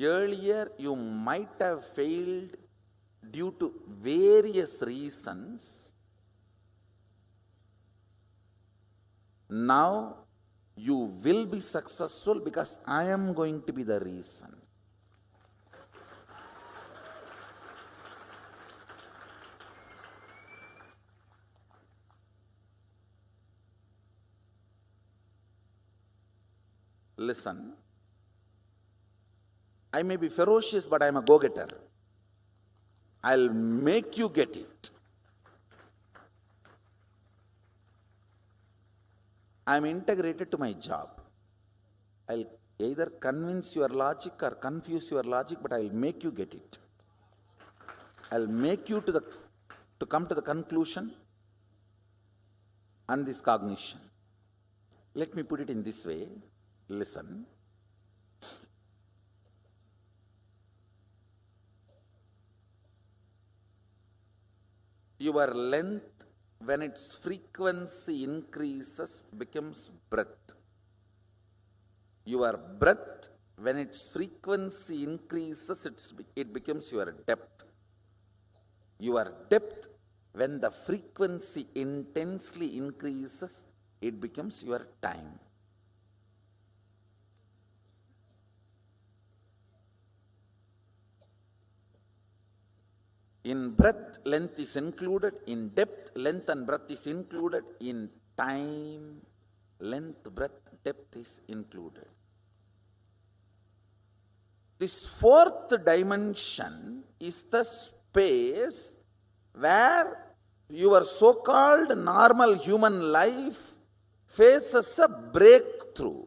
Earlier you might have failed due to various reasons. Now you will be successful because I am going to be the reason. Listen. I may be ferocious, but I am a go-getter. I'll make you get it. I am integrated to my job. I'll either convince your logic or confuse your logic, but I'll make you get it. I'll make you to come to the conclusion and this cognition. Let me put it in this way. Listen. Your length, when its frequency increases, becomes breadth. Your breadth, when its frequency increases, it becomes your depth. Your depth, when the frequency intensely increases, it becomes your time. In breadth, length is included. In depth, length and breadth is included. In time, length, breadth, depth is included. This fourth dimension is the space where your so-called normal human life faces a breakthrough.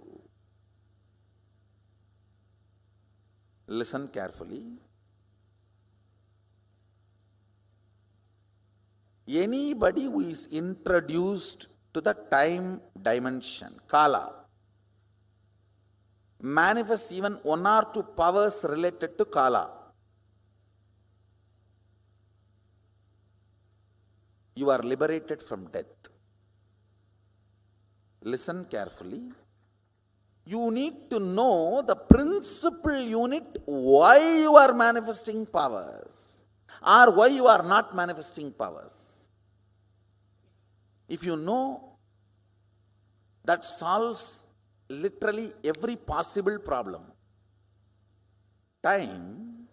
Listen carefully. Anybody who is introduced to the time dimension, Kala, manifests even one or two powers related to Kala. You are liberated from death. Listen carefully. You need to know the principal unit why you are manifesting powers or why you are not manifesting powers. If you know, that solves literally every possible problem. Time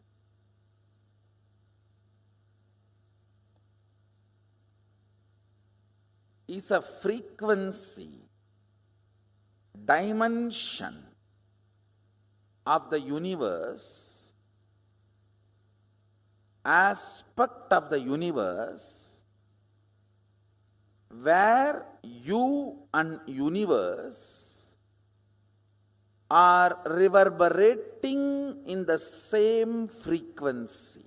is a frequency, dimension of the universe, aspect of the universe, where you and universe are reverberating in the same frequency.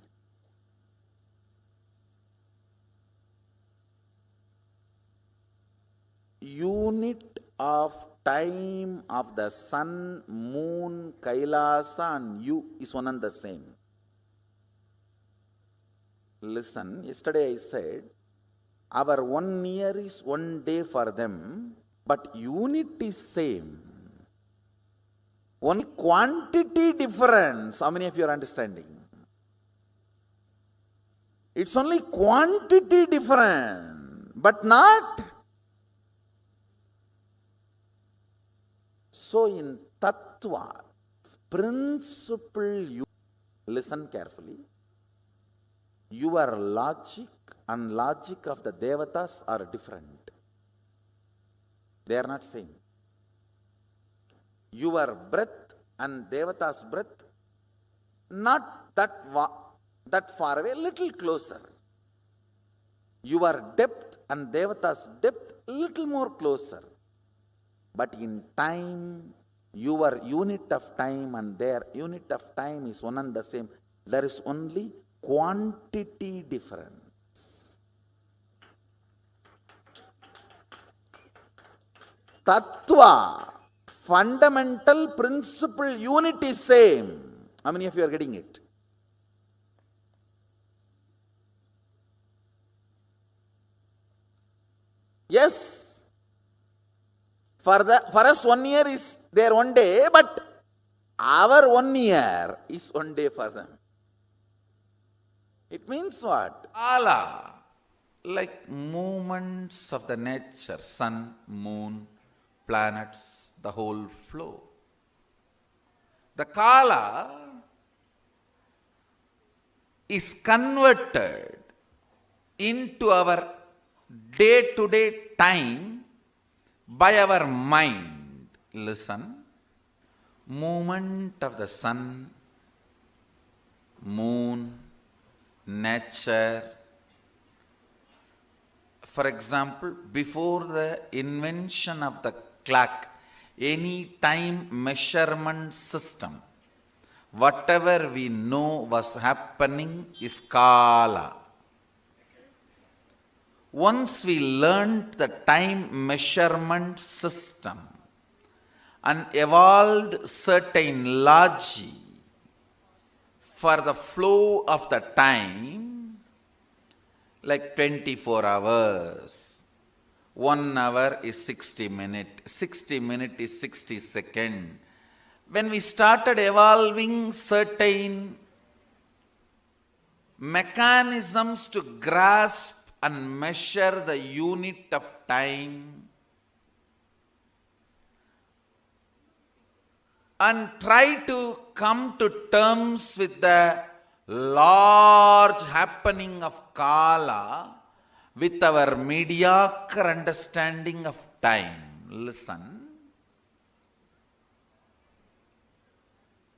Unit of time of the sun, moon, Kailasa and you is one and the same. Listen, yesterday I said, our 1 year is 1 day for them, but unit is same. Only quantity difference. How many of you are understanding? It's only quantity difference, but not. So in Tattva, principle, listen carefully. Your logic and logic of the Devatas are different. They are not same. Your breath and Devata's breath, not that far away, little closer. Your depth and Devata's depth, little more closer. But in time, your unit of time and their unit of time is one and the same. There is only quantity difference. Tattva, fundamental principle unit is same. How many of you are getting it? Yes. For us 1 year is their 1 day, but our 1 year is 1 day for them. It means what? Kala, like movements of the nature, sun, moon, planets, the whole flow. The Kala is converted into our day-to-day time by our mind. Listen. Movement of the sun, moon, nature. For example, before the invention of the clock, any time measurement system, whatever we know was happening is Kala. Once we learned the time measurement system and evolved certain logic for the flow of the time, like 24 hours, 1 hour is 60 minutes, 60 minutes is 60 seconds. When we started evolving certain mechanisms to grasp and measure the unit of time and try to come to terms with the large happening of Kala with our mediocre understanding of time. Listen.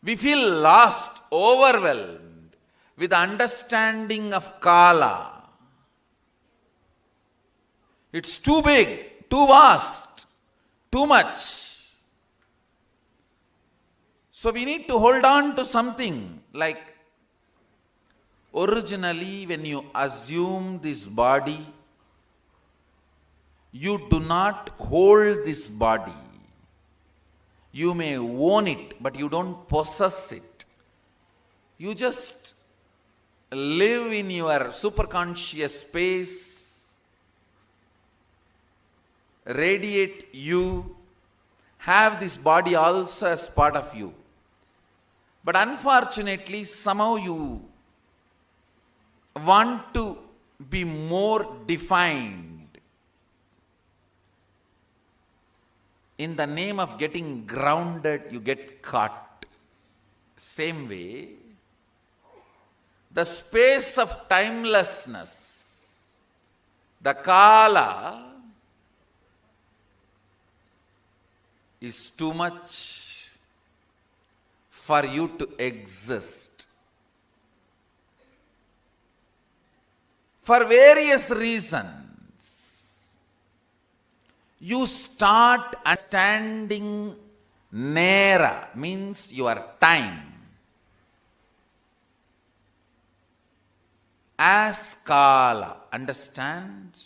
We feel lost, overwhelmed with the understanding of Kala. It's too big, too vast, too much. So we need to hold on to something like, originally when you assume this body, you do not hold this body. You may own it, but you don't possess it. You just live in your superconscious space, radiate you, have this body also as part of you. But unfortunately, somehow you want to be more defined. In the name of getting grounded, you get caught. Same way, the space of timelessness, the Kala, is too much for you to exist. For various reasons, you start understanding Nera, means your time, as Kala. Understand?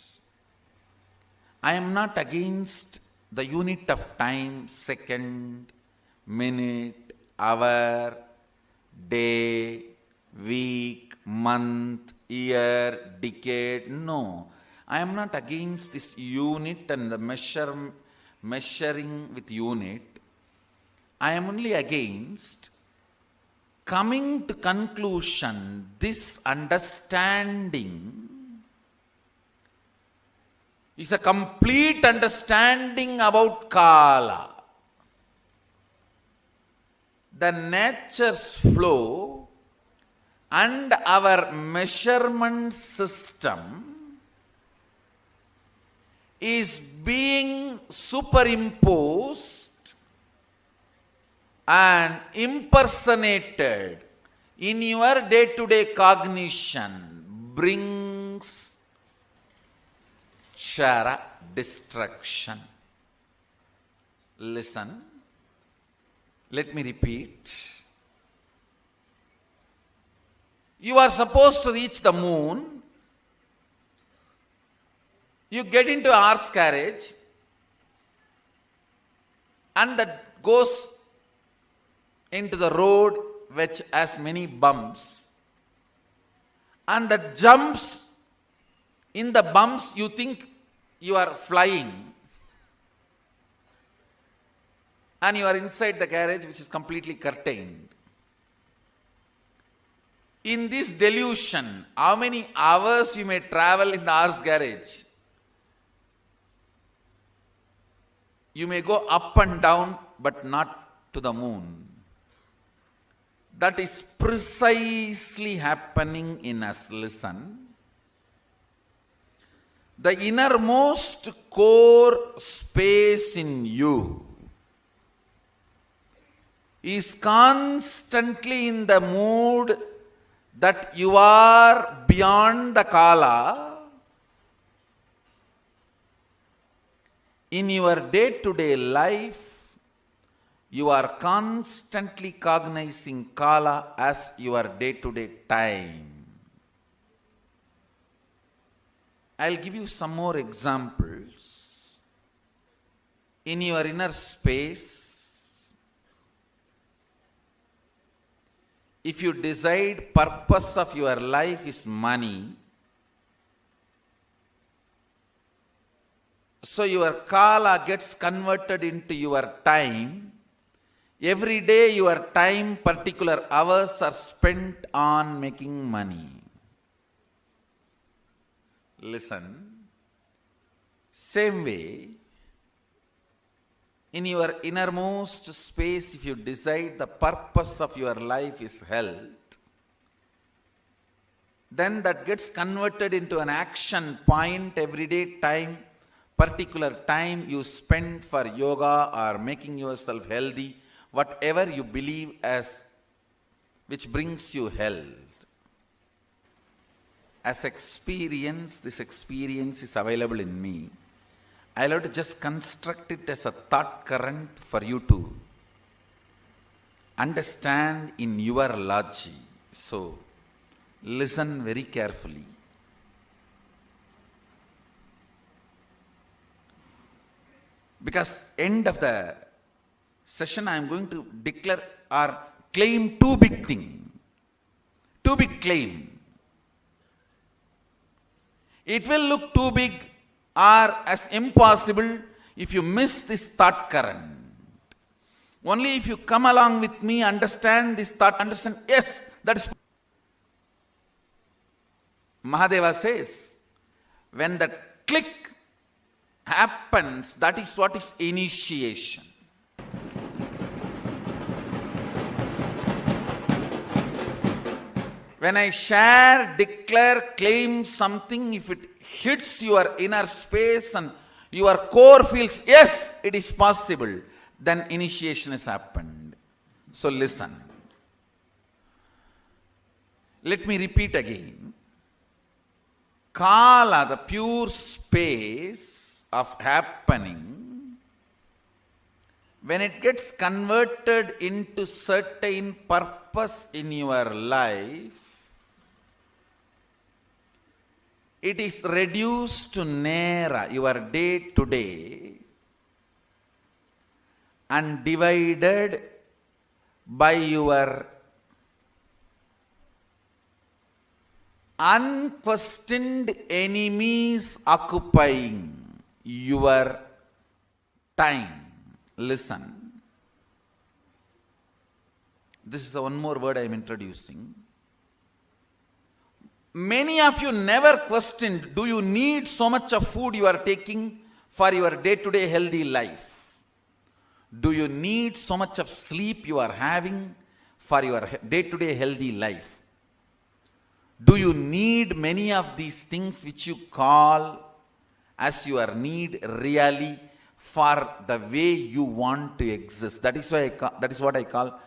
I am not against the unit of time, second, minute, hour, day, week, month, year, decade. No, I am not against this unit and the measuring with unit. I am only against coming to conclusion, this understanding is a complete understanding about Kala. The nature's flow and our measurement system is being superimposed and impersonated in your day-to-day cognition, brings Kshara destruction. Listen, let me repeat. You are supposed to reach the moon. You get into a horse carriage and that goes into the road which has many bumps, and that jumps in the bumps. You think you are flying and you are inside the carriage which is completely curtained. In this delusion, how many hours you may travel in the horse carriage? You may go up and down, but not to the moon. That is precisely happening in us. Listen. The innermost core space in you is constantly in the mood that you are beyond the Kala. In your day-to-day life, you are constantly cognizing Kala as your day-to-day time. I'll give you some more examples. In your inner space, if you decide purpose of your life is money, so your Kala gets converted into your time. Every day your time, particular hours are spent on making money. Listen. Same way, in your innermost space, if you decide the purpose of your life is health, then that gets converted into an action point. Everyday time, particular time you spend for yoga or making yourself healthy, whatever you believe as which brings you health. As experience, this experience is available in me. I'll have to just construct it as a thought current for you to understand in your logic. So, listen very carefully. Because end of the session I am going to declare or claim two big things. Two big claim. It will look too big or as impossible if you miss this thought current. Only if you come along with me, understand this thought, understand, yes, that's. Mahadeva says, when the click happens, that is what is initiation. When I share, declare, claim something, if it hits your inner space and your core feels, yes, it is possible, then initiation has happened. So listen. Let me repeat again. Kala, the pure space of happening, when it gets converted into certain purpose in your life, it is reduced to Nera, your day to day, and divided by your unquestioned enemies occupying your time. Listen. This is one more word I am introducing. Many of you never questioned, do you need so much of food you are taking for your day-to-day healthy life? Do you need so much of sleep you are having for your day-to-day healthy life? Do you need many of these things which you call as your need really for the way you want to exist? That is what I call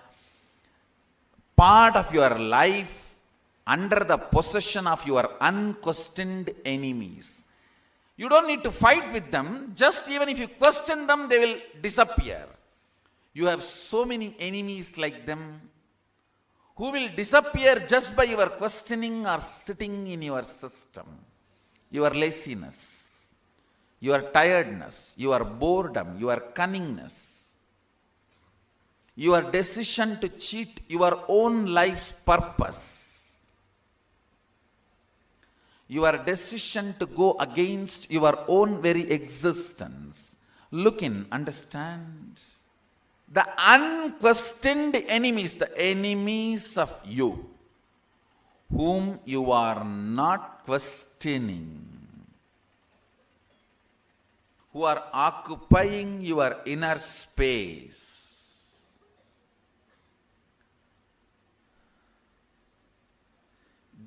part of your life under the possession of your unquestioned enemies. You don't need to fight with them. Just even if you question them, they will disappear. You have so many enemies like them who will disappear just by your questioning or sitting in your system. Your laziness, your tiredness, your boredom, your cunningness, your decision to cheat your own life's purpose, your decision to go against your own very existence. Look in, understand. The unquestioned enemies, the enemies of you, whom you are not questioning, who are occupying your inner space,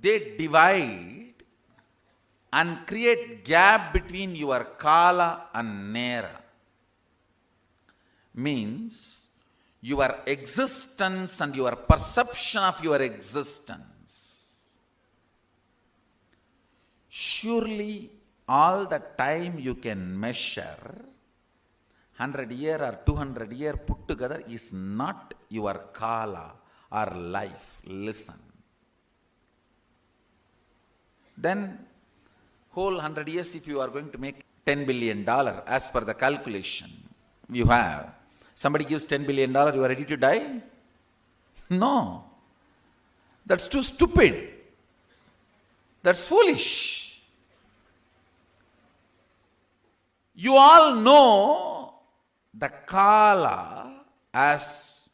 they divide and create gap between your Kala and Nera. Means your existence and your perception of your existence. Surely all the time you can measure, 100 year or 200 year put together is not your Kala or life. Listen. Then whole 100 years, if you are going to make $10 billion as per the calculation you have, somebody gives $10 billion, you are ready to die? No. That's too stupid. That's foolish. You all know the Kala as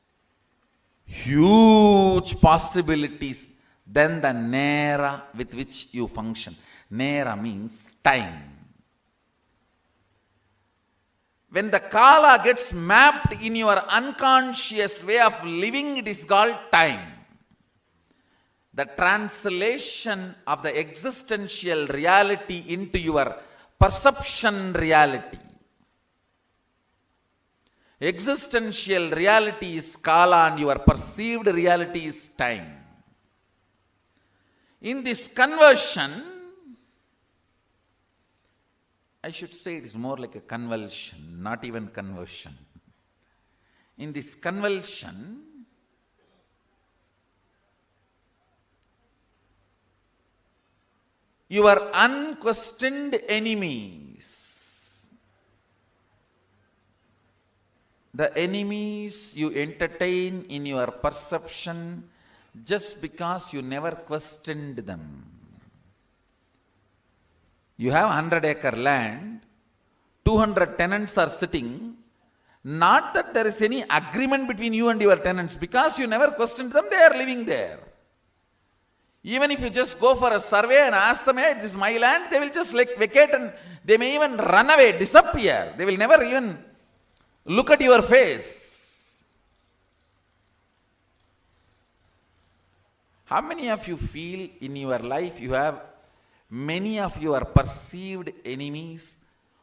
huge possibilities than the Nera with which you function. Nera means time. When the Kala gets mapped in your unconscious way of living, it is called time. The translation of the existential reality into your perception reality. Existential reality is Kala and your perceived reality is time. In this conversion, I should say it is more like a convulsion, not even conversion. In this convulsion, your unquestioned enemies, the enemies you entertain in your perception just because you never questioned them. You have 100-acre land, 200 tenants are sitting, Not that there is any agreement between you and your tenants. Because you never questioned them, they are living there. Even if you just go for a survey and ask them, hey, this is my land, they will just vacate, and they may even run away, disappear. They will never even look at your face. How many of you feel in your life you have many of your perceived enemies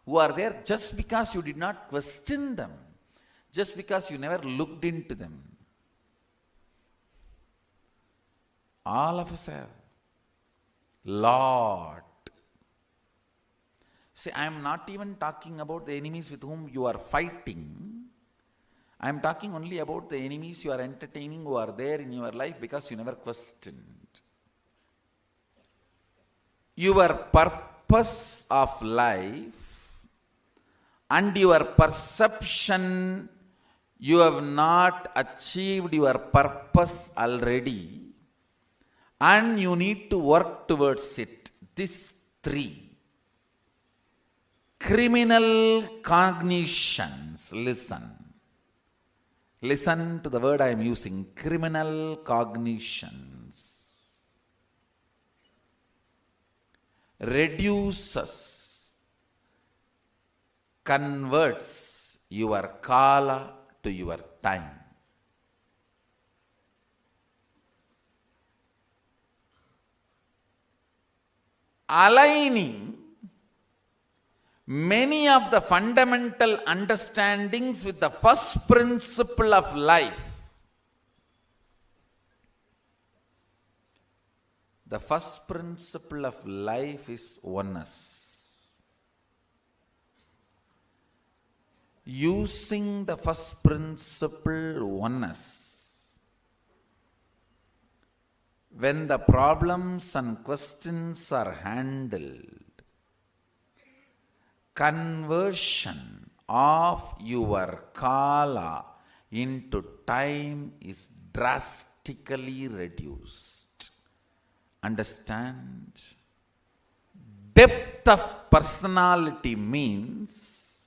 who are there just because you did not question them, just because you never looked into them? All of us have. Lot. See, I am not even talking about the enemies with whom you are fighting. I am talking only about the enemies you are entertaining who are there in your life because you never questioned. Your purpose of life and your perception, you have not achieved your purpose already, and you need to work towards it. These three. Criminal cognitions. Listen to the word I am using. Criminal cognitions. Reduces, converts your kala to your time. Aligning many of the fundamental understandings with the first principle of life. The first principle of life is oneness. Using the first principle, oneness, when the problems and questions are handled, conversion of your kala into time is drastically reduced. Understand? Depth of personality means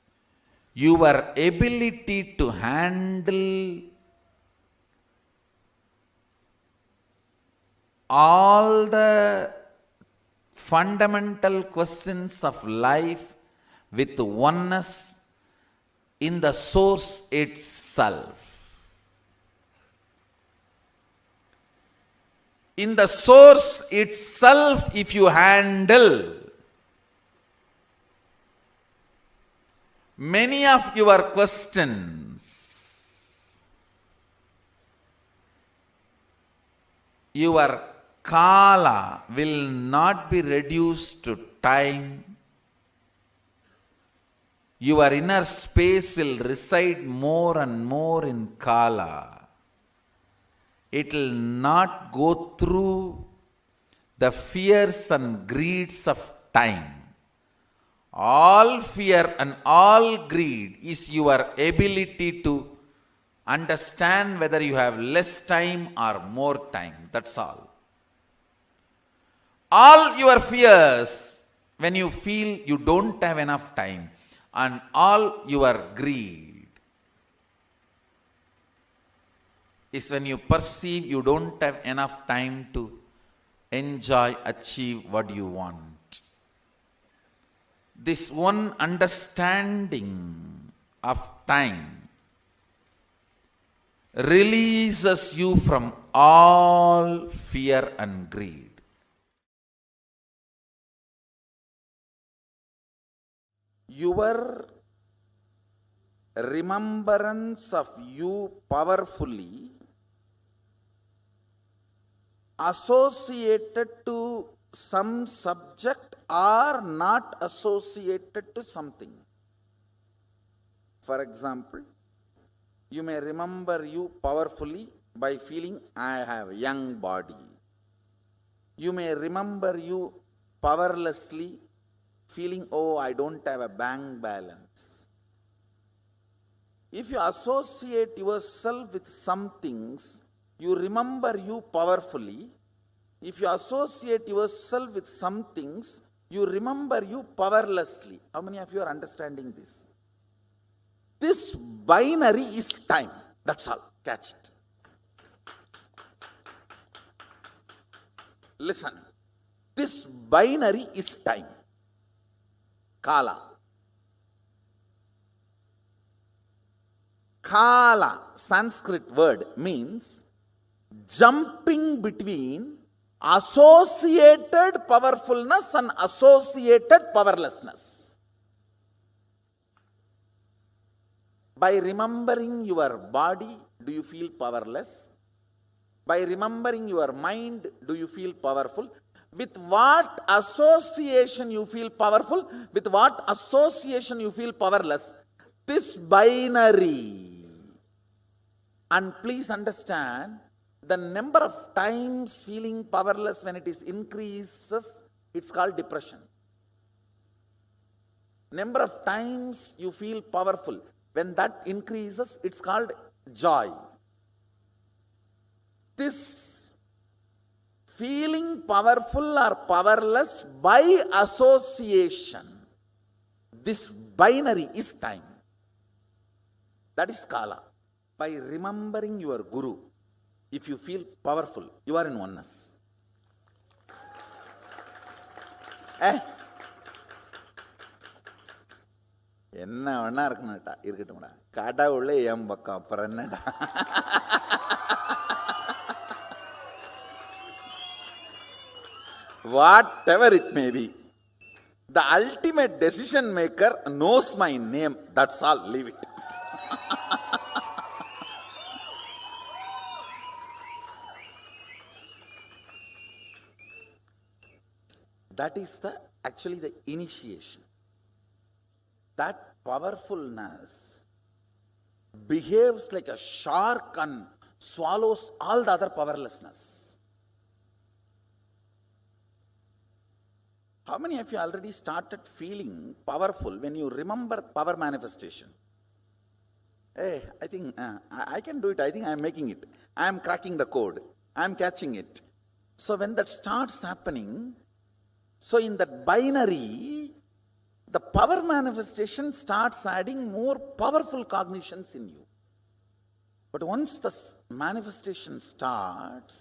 your ability to handle all the fundamental questions of life with oneness in the source itself. In the source itself, if you handle many of your questions, your kala will not be reduced to time. Your inner space will reside more and more in kala. It will not go through the fears and greeds of time. All fear and all greed is your ability to understand whether you have less time or more time. That's all. All your fears, when you feel you don't have enough time, and all your greed is when you perceive you don't have enough time to enjoy, achieve what you want. This one understanding of time releases you from all fear and greed. Your remembrance of you powerfully associated to some subject or not associated to something. For example, you may remember you powerfully by feeling I have a young body. You may remember you powerlessly feeling, oh, I don't have a bank balance. If you associate yourself with some things, you remember you powerfully. If you associate yourself with some things, you remember you powerlessly. How many of you are understanding this? This binary is time. That's all. Catch it. Listen. This binary is time. Kala. Kala, Sanskrit word, means jumping between associated powerfulness and associated powerlessness. By remembering your body, do you feel powerless? By remembering your mind, do you feel powerful? With what association you feel powerful? With what association you feel powerless? This binary. And please understand, the number of times feeling powerless when it is increases, it's called depression. Number of times you feel powerful, when that increases, it's called joy. This feeling powerful or powerless by association, this binary is time. That is Kala. By remembering your Guru, if you feel powerful, you are in oneness. என்ன வேணா இருக்கணும்டா, இருக்கட்டும்டா. கடவுளே என் பக்கம், அப்புறம் என்னடா. Whatever it may be, the ultimate decision maker knows my name. That's all. Leave it. That is actually the initiation. That powerfulness behaves like a shark and swallows all the other powerlessness. How many of you already started feeling powerful when you remember power manifestation? Hey, I think I can do it. I think I am making it. I am cracking the code. I am catching it. So when that starts happening, so in that binary, the power manifestation starts adding more powerful cognitions in you. But once the manifestation starts,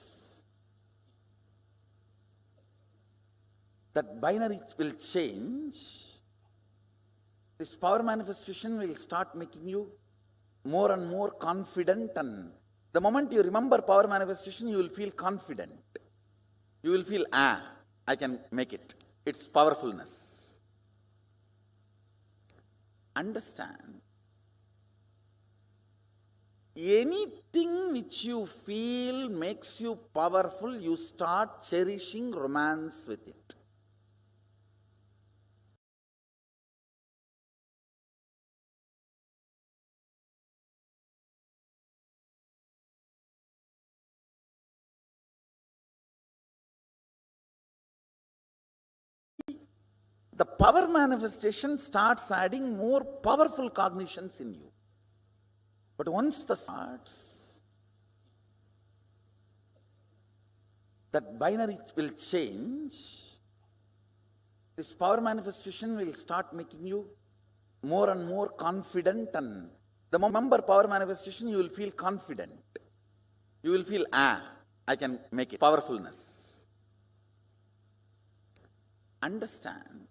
that binary will change. This power manifestation will start making you more and more confident, and the moment you remember power manifestation, you will feel confident. You will feel, I can make it. It's powerfulness. Understand, anything which you feel makes you powerful, you start cherishing romance with it. The power manifestation starts adding more powerful cognitions in you. But once the starts, that binary will change. This power manifestation will start making you more and more confident, and the moment power manifestation, you will feel confident. You will feel, I can make it. Powerfulness. Understand,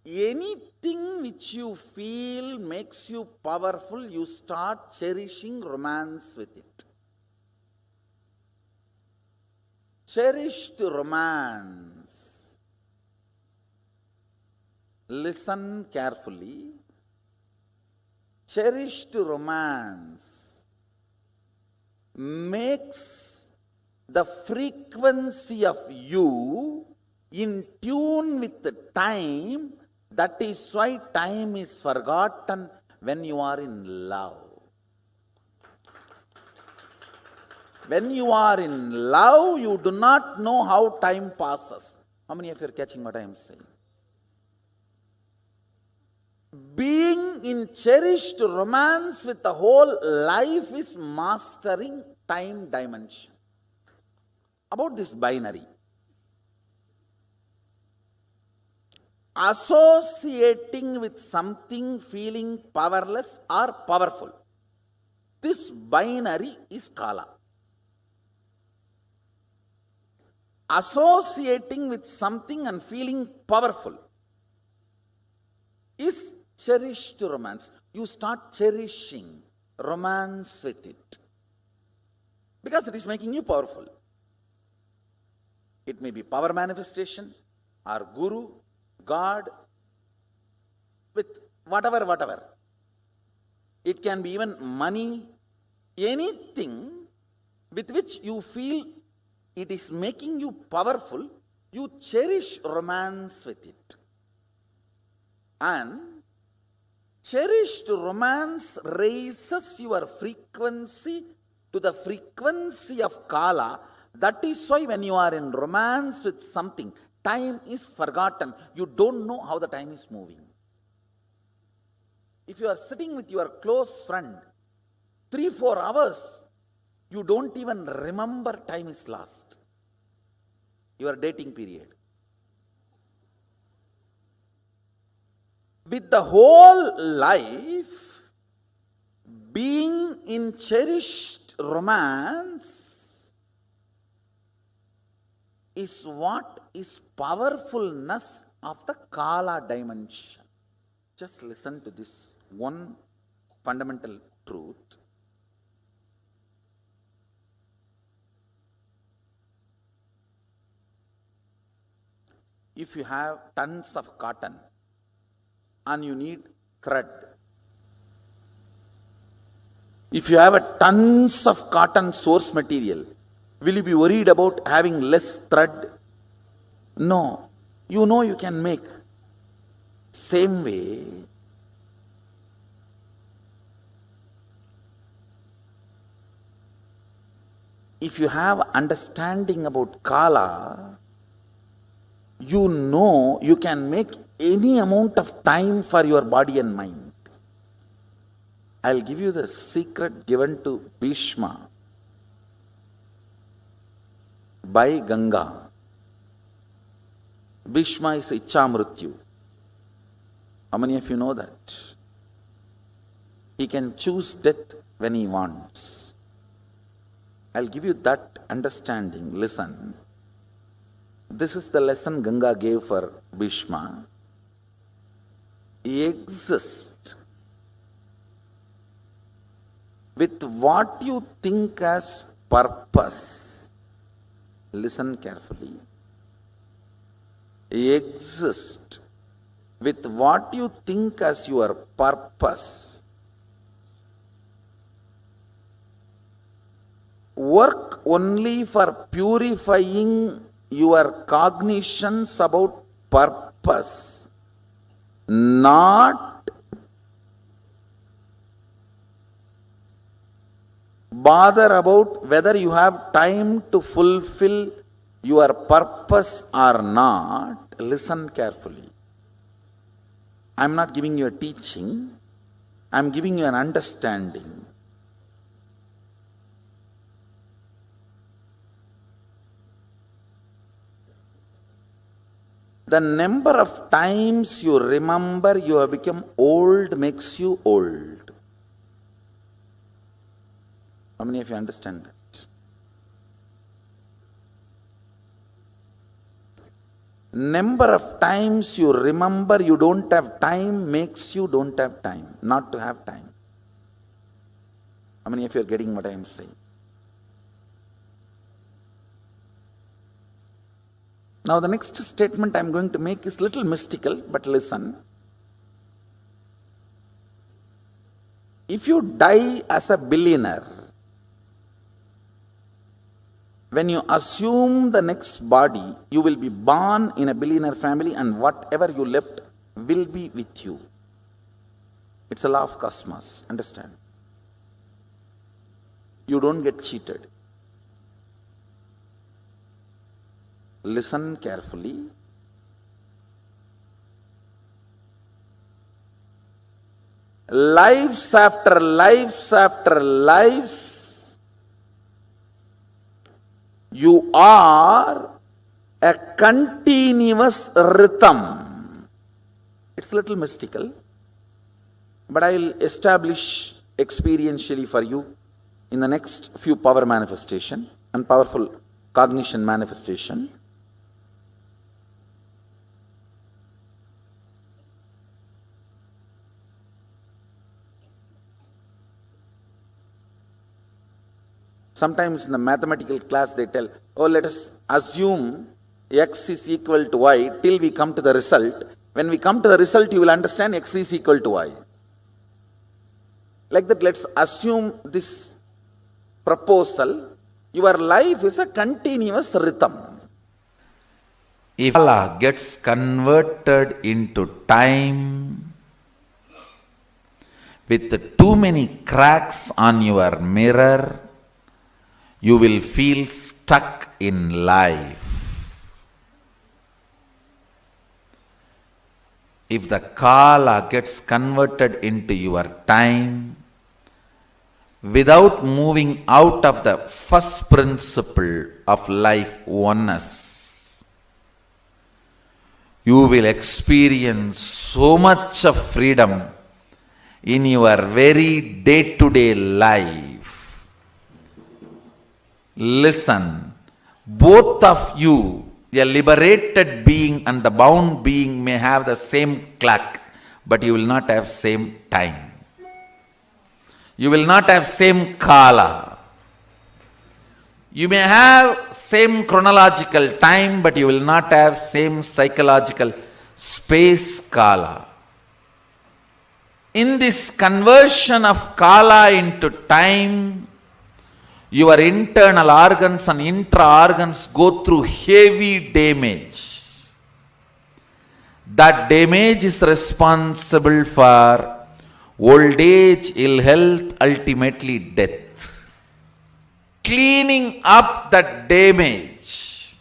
anything which you feel makes you powerful, you start cherishing romance with it. Cherished romance. Listen carefully. Cherished romance makes the frequency of you in tune with the time. That is why time is forgotten when you are in love. When you are in love, you do not know how time passes. How many of you are catching what I am saying? Being in cherished romance with the whole life is mastering time dimension. About this binary, associating with something feeling powerless or powerful. This binary is kala. Associating with something and feeling powerful is cherished romance. You start cherishing romance with it because it is making you powerful. It may be power manifestation or guru, God, with whatever. It can be even money, anything with which you feel it is making you powerful, you cherish romance with it. And cherished romance raises your frequency to the frequency of kala. That is why when you are in romance with something, time is forgotten. You don't know how the time is moving. If you are sitting with your close friend 3-4 hours, you don't even remember time is lost. Your dating period. With the whole life being in cherished romance is what is powerfulness of the kala dimension. Just listen to this one fundamental truth. If you have tons of cotton and you need thread, if you have a tons of cotton source material, will you be worried about having less thread? No. You know you can make. Same way, if you have understanding about kala, you know you can make any amount of time for your body and mind. I'll give you the secret given to Bhishma by Ganga. Bhishma is Ichamrityu. How many of you know that? He can choose death when he wants. I'll give you that understanding. Listen. This is the lesson Ganga gave for Bhishma. Exist with what you think as purpose. Listen carefully. Exist with what you think as your purpose. Work only for purifying your cognitions about purpose, not bother about whether you have time to fulfill your purpose or not. Listen carefully. I am not giving you a teaching, I am giving you an understanding. The number of times you remember you have become old makes you old. How many of you understand that? Number of times you remember you don't have time makes you don't have time, not to have time. How many of you are getting what I am saying? Now the next statement I am going to make is little mystical, but listen. If you die as a billionaire, when you assume the next body, you will be born in a billionaire family and whatever you left will be with you. It's a law of cosmos, understand? You don't get cheated. Listen carefully. Lives after lives after lives, you are a continuous rhythm. It's a little mystical, but I'll establish experientially for you in the next few power manifestation and powerful cognition manifestation. Sometimes in the mathematical class they tell, oh, let us assume x is equal to y till we come to the result. When we come to the result, you will understand x is equal to y. Like that, let's assume this proposal. Your life is a continuous rhythm. If Allah gets converted into time with too many cracks on your mirror, you will feel stuck in life. If the Kala gets converted into your time, without moving out of the first principle of life, oneness, you will experience so much of freedom in your very day-to-day life. Listen, both of you, a liberated being and the bound being, may have the same clock, but you will not have same time. You will not have same Kala. You may have same chronological time, but you will not have same psychological space Kala. In this conversion of Kala into time, your internal organs and intra-organs go through heavy damage. That damage is responsible for old age, ill health, ultimately death. Cleaning up that damage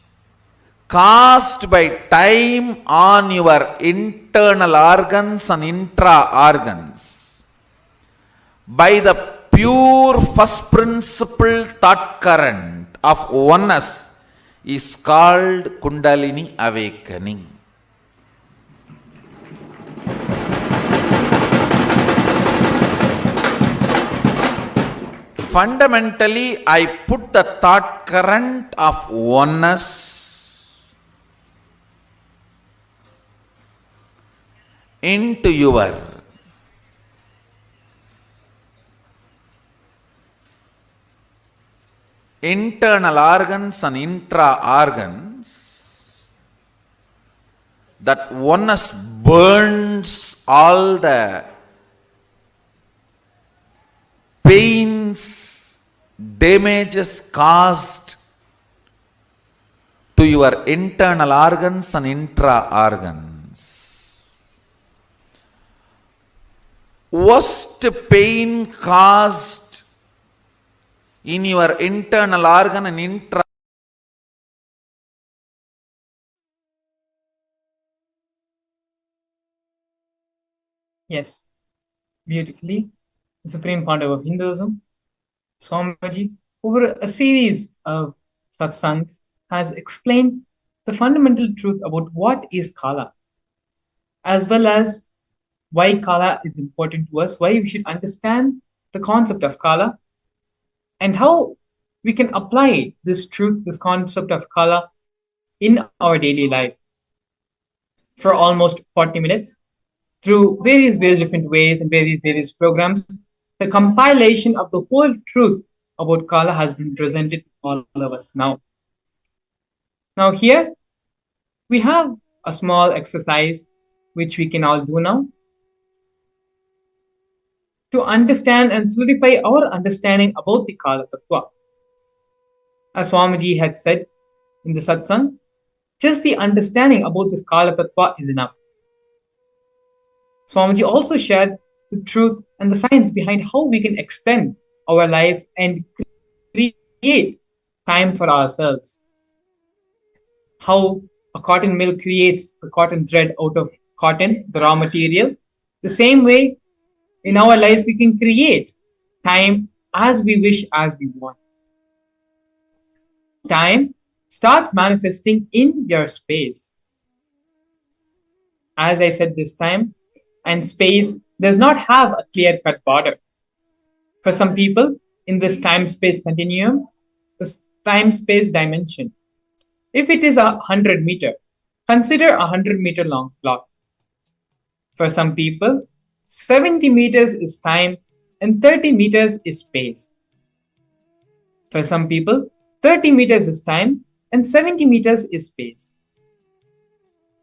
caused by time on your internal organs and intra-organs by the pure first principle thought current of oneness is called Kundalini awakening. Fundamentally, I put the thought current of oneness into your internal organs and intra-organs. That oneness burns all the pains, damages caused to your internal organs and intra-organs. Worst pain caused in your internal organ and intra. Yes, beautifully. The Supreme Pontiff of Hinduism, Swamiji, over a series of satsangs, has explained the fundamental truth about what is Kala, as well as why Kala is important to us, why we should understand the concept of Kala, and how we can apply this truth, this concept of Kala, in our daily life. For almost 40 minutes, through various different ways and various programs, the compilation of the whole truth about Kala has been presented to all of us now. Now here, we have a small exercise which we can all do now to understand and solidify our understanding about the Kala Tattva. As Swamiji had said in the satsang, just the understanding about this Kala Tattva is enough. Swamiji also shared the truth and the science behind how we can extend our life and create time for ourselves. How a cotton mill creates a cotton thread out of cotton, the raw material. The same way, in our life, we can create time as we wish, as we want. Time starts manifesting in your space. As I said, this time and space does not have a clear-cut border. For some people, in this time-space continuum, this time-space dimension, if it is 100 meter, consider 100 meter long clock. For some people, 70 meters is time and 30 meters is space. For some people, 30 meters is time and 70 meters is space.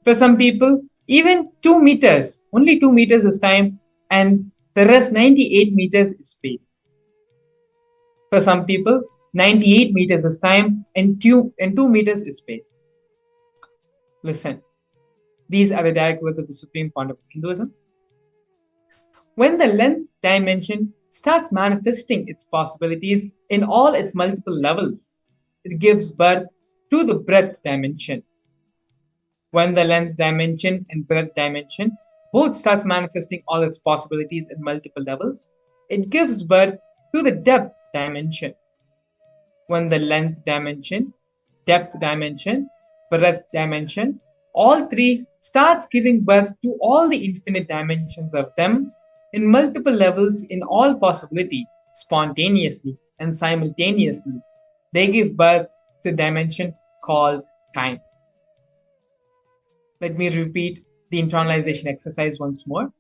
For some people, even 2 meters, only 2 meters is time and the rest 98 meters is space. For some people, 98 meters is time and 2 meters is space. Listen, these are the direct words of the supreme founder of Hinduism. When the length dimension starts manifesting its possibilities in all its multiple levels, it gives birth to the breadth dimension. When the length dimension and breadth dimension both starts manifesting all its possibilities in multiple levels, it gives birth to the depth dimension. When the length dimension, depth dimension, breadth dimension, all three starts giving birth to all the infinite dimensions of them in multiple levels in all possibility, spontaneously and simultaneously, they give birth to the dimension called time. Let me repeat the internalization exercise once more.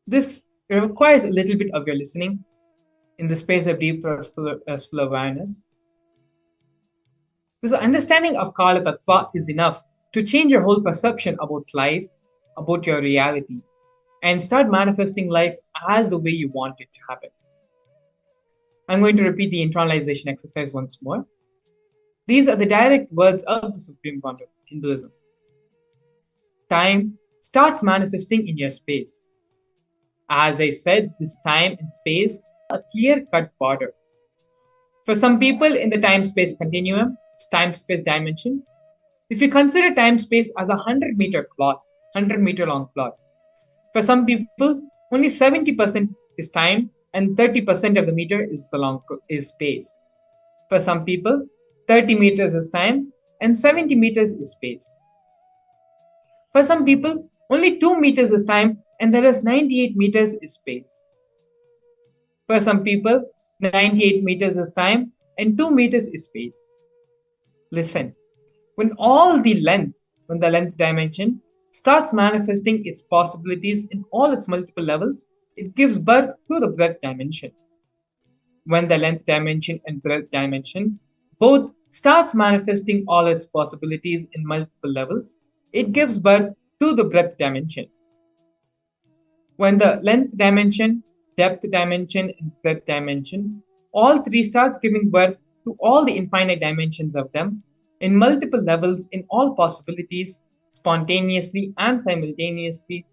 This requires a little bit of your listening in the space of deep restful awareness. This understanding of Kala Tattva is enough to change your whole perception about life, about your reality, and start manifesting life as the way you want it to happen. I'm going to repeat the internalization exercise once more. These are the direct words of the Supreme Founder of Hinduism. Time starts manifesting in your space. As I said, this time and space are a clear-cut border. For some people in the time-space continuum, time-space dimension, if you consider time-space as a 100-meter cloth, 100-meter long cloth, for some people, only 70% is time and 30% of the meter is space. For some people, 30 meters is time and 70 meters is space. For some people, only 2 meters is time and there is 98 meters is space. For some people, 98 meters is time and 2 meters is space. Listen, when the length dimension starts manifesting its possibilities in all its multiple levels, it gives birth to the breadth dimension. When the length dimension and breadth dimension both starts manifesting all its possibilities in multiple levels, it gives birth to the breadth dimension. When the length dimension, depth dimension, and breadth dimension, all three starts giving birth to all the infinite dimensions of them in multiple levels in all possibilities, spontaneously and simultaneously,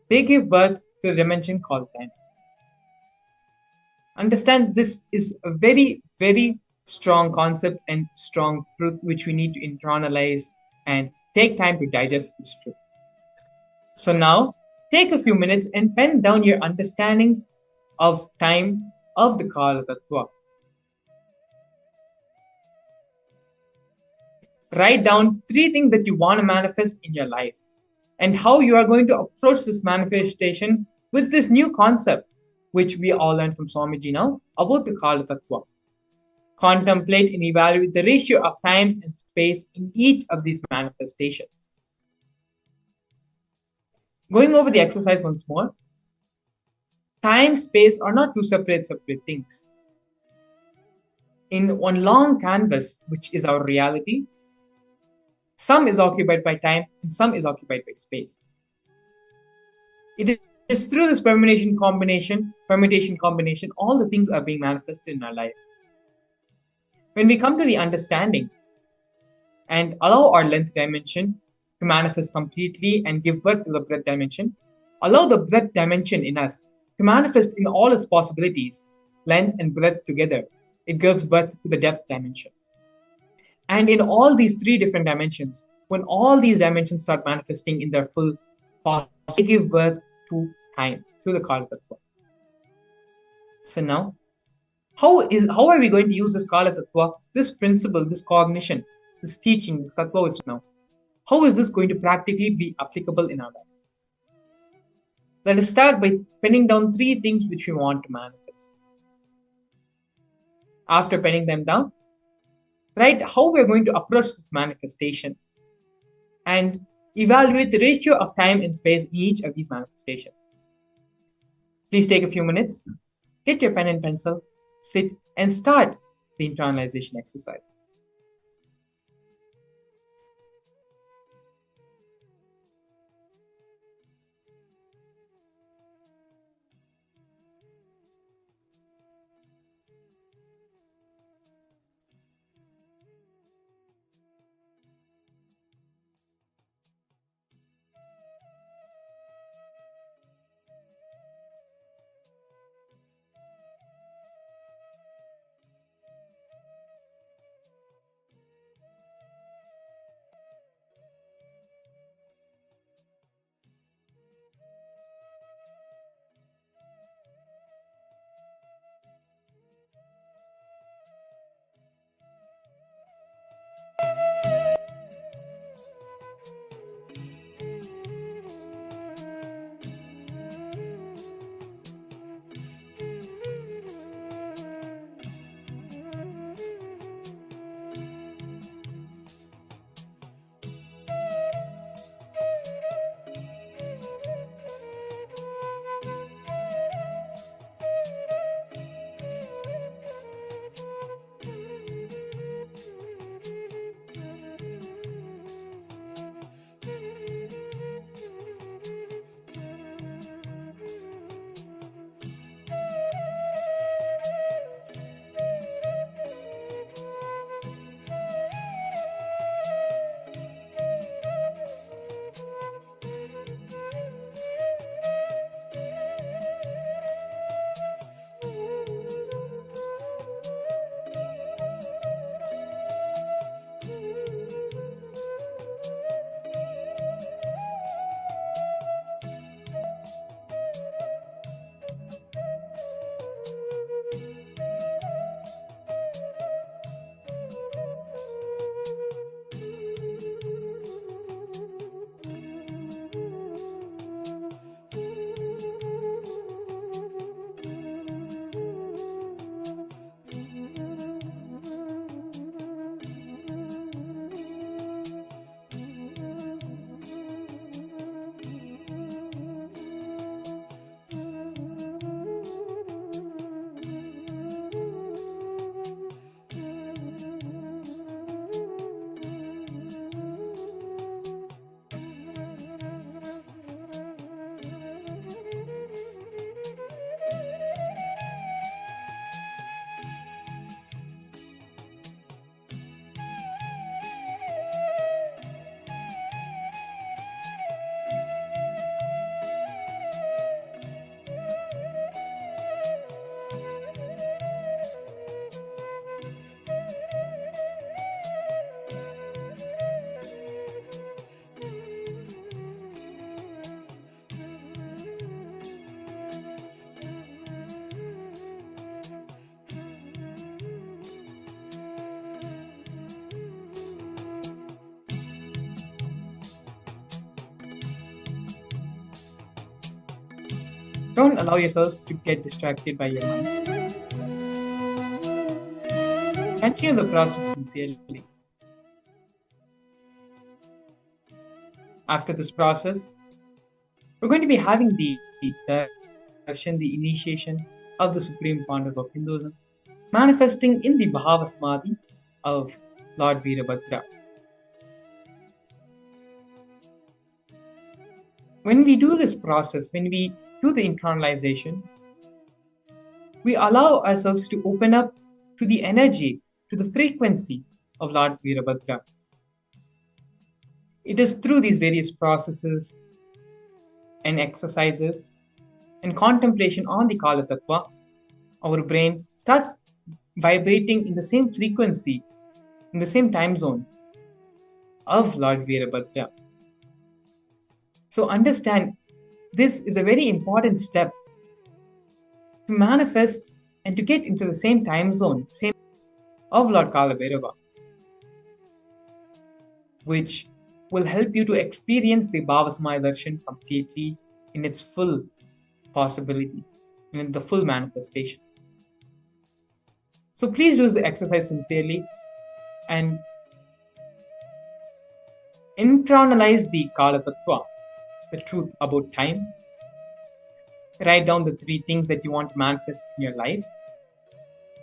they give birth to a dimension called time. Understand, this is a very, very strong concept and strong truth which we need to internalize and take time to digest this truth. So now, take a few minutes and pen down your understandings of time of the Kala Tattva. Write down 3 things that you want to manifest in your life and how you are going to approach this manifestation with this new concept, which we all learned from Swamiji now, about the Kala Tattva. Contemplate and evaluate the ratio of time and space in each of these manifestations. Going over the exercise once more. Time, space are not two separate things. In one long canvas, which is our reality, some is occupied by time and some is occupied by space. It is through this permutation combination, all the things are being manifested in our life. When we come to the understanding and allow our length dimension to manifest completely and give birth to the breadth dimension, allow the breadth dimension in us to manifest in all its possibilities, length and breadth together, it gives birth to the depth dimension. And in all these 3 different dimensions, when all these dimensions start manifesting in their full possibility, they give birth to time, to the Kala Tattva. So now, how are we going to use this Kala Tattva, this principle, this cognition, this teaching, this Tattva now? how is this going to practically be applicable in our life? Let us start by penning down 3 things which we want to manifest. After penning them down, write how we are going to approach this manifestation and evaluate the ratio of time and space in each of these manifestations. Please take a few minutes, get your pen and pencil, sit and start the internalization exercise. Don't allow yourself to get distracted by your mind. Continue the process sincerely. After this process, we're going to be having the Darshan, the initiation of the Supreme Founder of Hinduism, manifesting in the Bhava Samadhi of Lord Virabhadra. When we do this process, when we do the internalization, we allow ourselves to open up to the energy, to the frequency of Lord Virabhadra. It is through these various processes and exercises and contemplation on the Kala Tattva, our brain starts vibrating in the same frequency, in the same time zone of Lord Virabhadra. So understand, this is a very important step to manifest and to get into the same time zone, of Lord Kala Bhairava, which will help you to experience the Bhava Samadhi Darshan completely in its full possibility, in the full manifestation. So please do the exercise sincerely and internalize the Kala Tattva, the truth about time. Write down the 3 things that you want to manifest in your life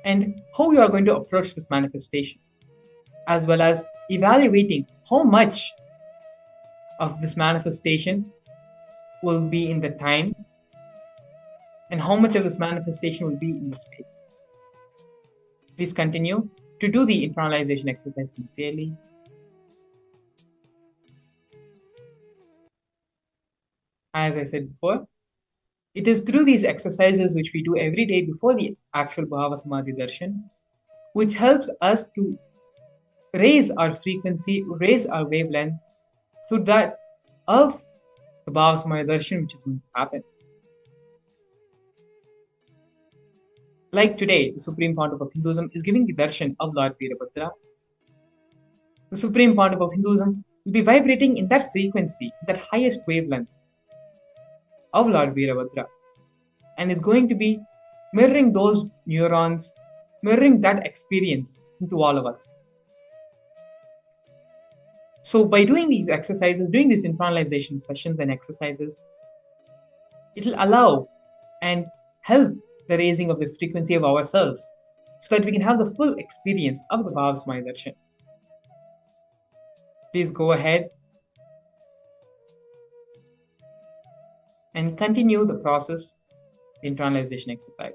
and how you are going to approach this manifestation, as well as evaluating how much of this manifestation will be in the time and how much of this manifestation will be in the space. Please continue to do the internalization exercise sincerely. As I said before, it is through these exercises which we do every day before the actual Bhava Samadhi Darshan, which helps us to raise our frequency, raise our wavelength to that of the Bhava Samadhi Darshan which is going to happen. Like today, the Supreme Pontiff of Hinduism is giving the darshan of Lord Virabhadra. The Supreme Pontiff of Hinduism will be vibrating in that frequency, that highest wavelength of Lord Virabhadra, and is going to be mirroring those neurons, mirroring that experience into all of us. So by doing these exercises, doing these internalization sessions and exercises, it will allow and help the raising of the frequency of ourselves so that we can have the full experience of the Bhava Samadhi Darshan. Please go ahead and continue the process, the internalization exercise.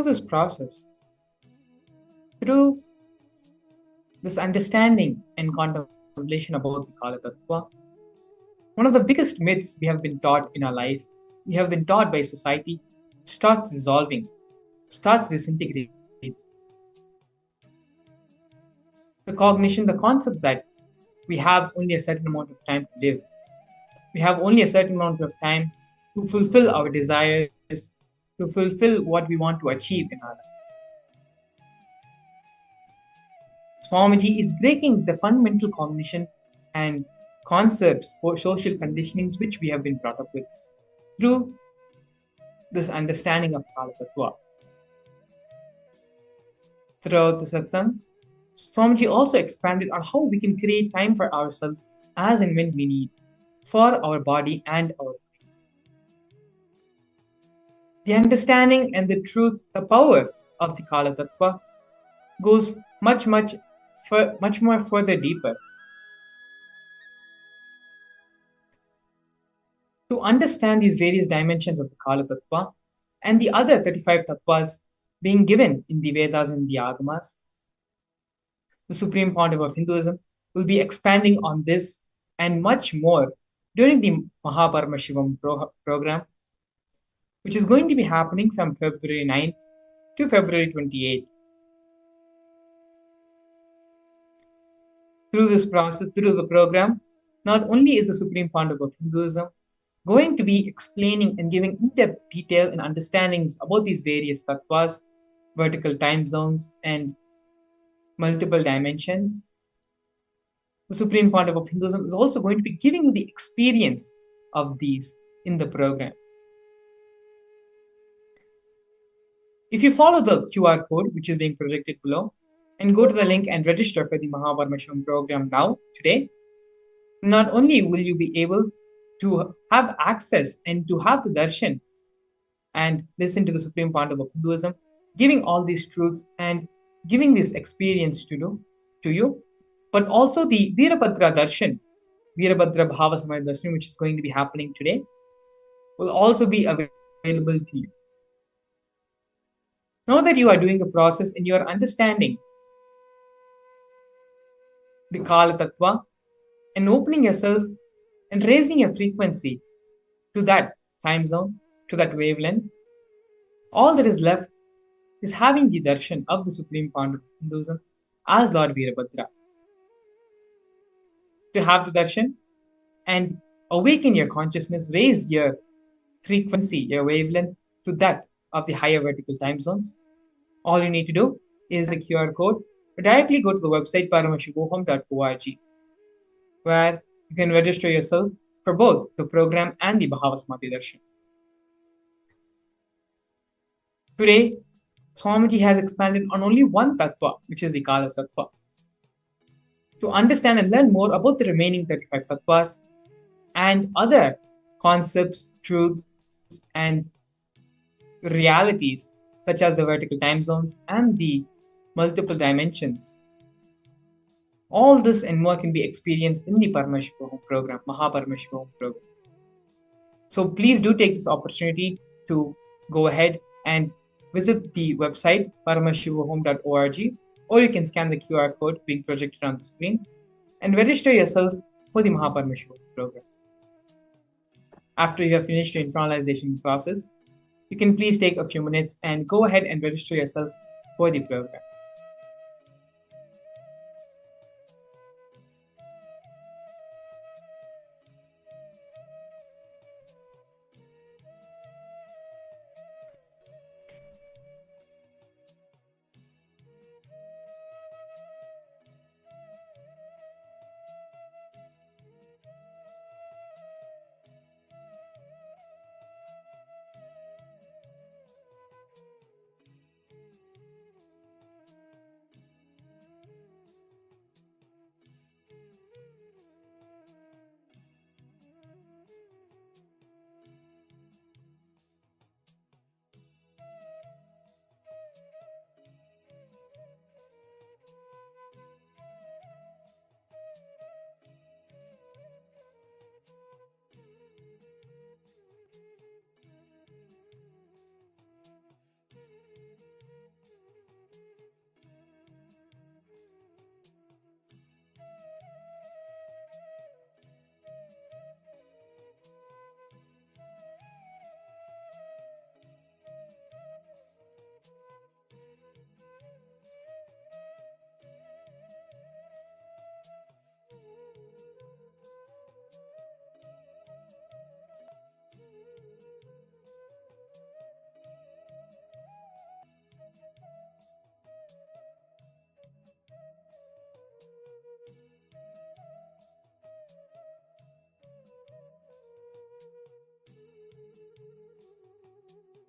Through this process, through this understanding and contemplation about the Kala Tattva, one of the biggest myths we have been taught in our life, we have been taught by society, starts dissolving, starts disintegrating. The cognition, the concept that we have only a certain amount of time to live. We have only a certain amount of time to fulfill our desires, to fulfill what we want to achieve in our life. Swamiji is breaking the fundamental cognition and concepts or social conditionings which we have been brought up with through this understanding of Kala Tattva. Throughout the satsang, Swamiji also expanded on how we can create time for ourselves as and when we need, for our body and our mind. The understanding and the truth, the power of the Kala Tattva goes much more further deeper. To understand these various dimensions of the Kala Tattva and the other 35 Tattvas being given in the Vedas and the Agamas, the Supreme Pontiff of Hinduism will be expanding on this and much more during the Paramashivam program, which is going to be happening from February 9th to February 28th. Through this process, through the program, not only is the Supreme Pontiff of Hinduism going to be explaining and giving in-depth detail and understandings about these various tattvas, vertical time zones, and multiple dimensions, the Supreme Pontiff of Hinduism is also going to be giving you the experience of these in the program. If you follow the QR code, which is being projected below, and go to the link and register for the Paramashivam program now, today, not only will you be able to have access and to have the darshan and listen to the Supreme Pontiff of Hinduism, giving all these truths and giving this experience to you, but also the Virabhadra Darshan, Virabhadra Bhava Samadhi Darshan, which is going to be happening today, will also be available to you. Now that you are doing the process and you are understanding the Kala Tattva and opening yourself and raising your frequency to that time zone, to that wavelength, all that is left is having the darshan of the Supreme Pontiff of Hinduism as Lord Virabhadra. To have the darshan and awaken your consciousness, raise your frequency, your wavelength to that of the higher vertical time zones, all you need to do is the QR code, or directly go to the website paramashivam.org, where you can register yourself for both the program and the Bhava Samadhi Darshan. Today, Swamiji has expanded on only one tattva, which is the Kala Tattva. To understand and learn more about the remaining 35 tattvas and other concepts, truths, and realities, such as the vertical time zones and the multiple dimensions, all this and more can be experienced in the Paramashivam program, Paramashivam program. So please do take this opportunity to go ahead and visit the website paramashivam.org, or you can scan the QR code being projected on the screen and register yourself for the Paramashivam program. After you have finished your internalization process, you can please take a few minutes and go ahead and register yourself for the program.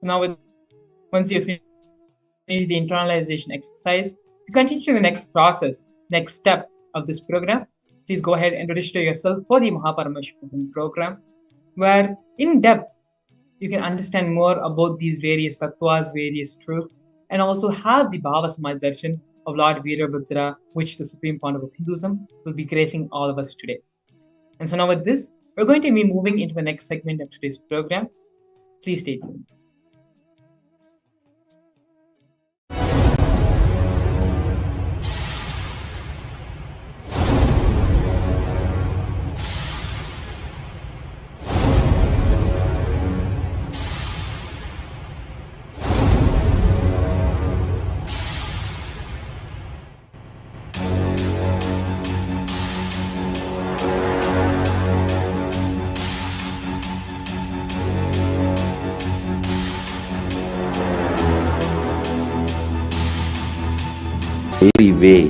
Now, once you finish the internalization exercise, to continue to the next process, next step of this program, please go ahead and register yourself for the Paramashivam program, where in depth you can understand more about these various tattvas, various truths, and also have the Bhava Samadhi Darshan of Lord Virabhadra, which the Supreme Pontiff of Hinduism will be gracing all of us today. And so now with this, we're going to be moving into the next segment of today's program. Please stay tuned. Every way,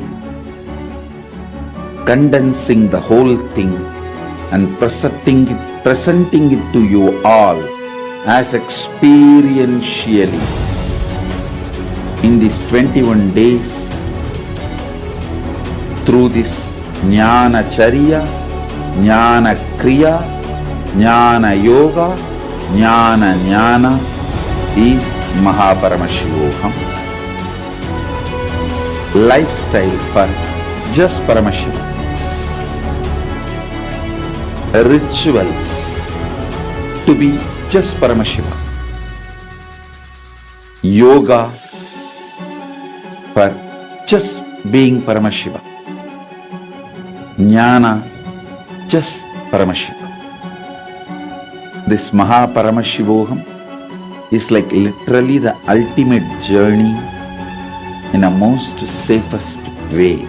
condensing the whole thing and presenting it to you all as experientially in these 21 days through this Jnana Charya, Jnana Kriya, Jnana Yoga, Jnana is Paramashivam. Lifestyle for just Paramashivam. Rituals to be just Paramashivam. Yoga for just being Paramashivam. Jnana just Paramashivam. This Paramashivam is like literally the ultimate journey in a most safest way.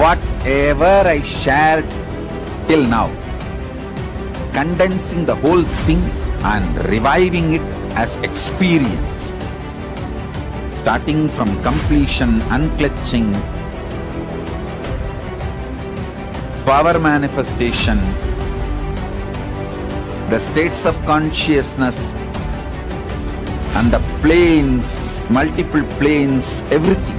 Whatever I shared till now, condensing the whole thing and reviving it as experience, starting from completion, unclutching, power manifestation, the states of consciousness and the planes, multiple planes, everything.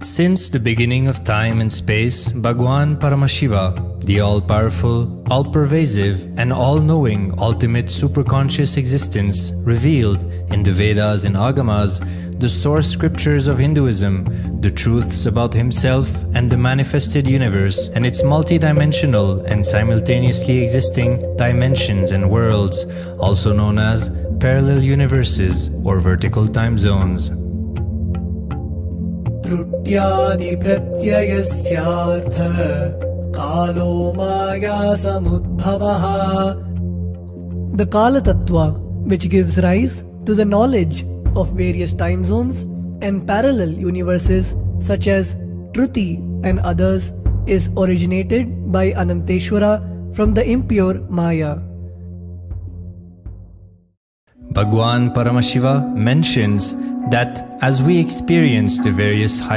Since the beginning of time and space, Bhagwan Paramashiva, the all-powerful, all-pervasive, and all-knowing ultimate superconscious existence, revealed in the Vedas and Agamas, the source scriptures of Hinduism, the truths about himself and the manifested universe and its multidimensional and simultaneously existing dimensions and worlds, also known as parallel universes or vertical time zones. त्रुट्यादि प्रत्ययस्यार्थ कालो माया समुद्भवः. The Kala Tattva, which gives rise to the knowledge of various time zones and parallel universes such as Truti and others, is originated by Ananteshwara from the impure Maya. Bhagwan Paramashiva mentions that as we experience the various high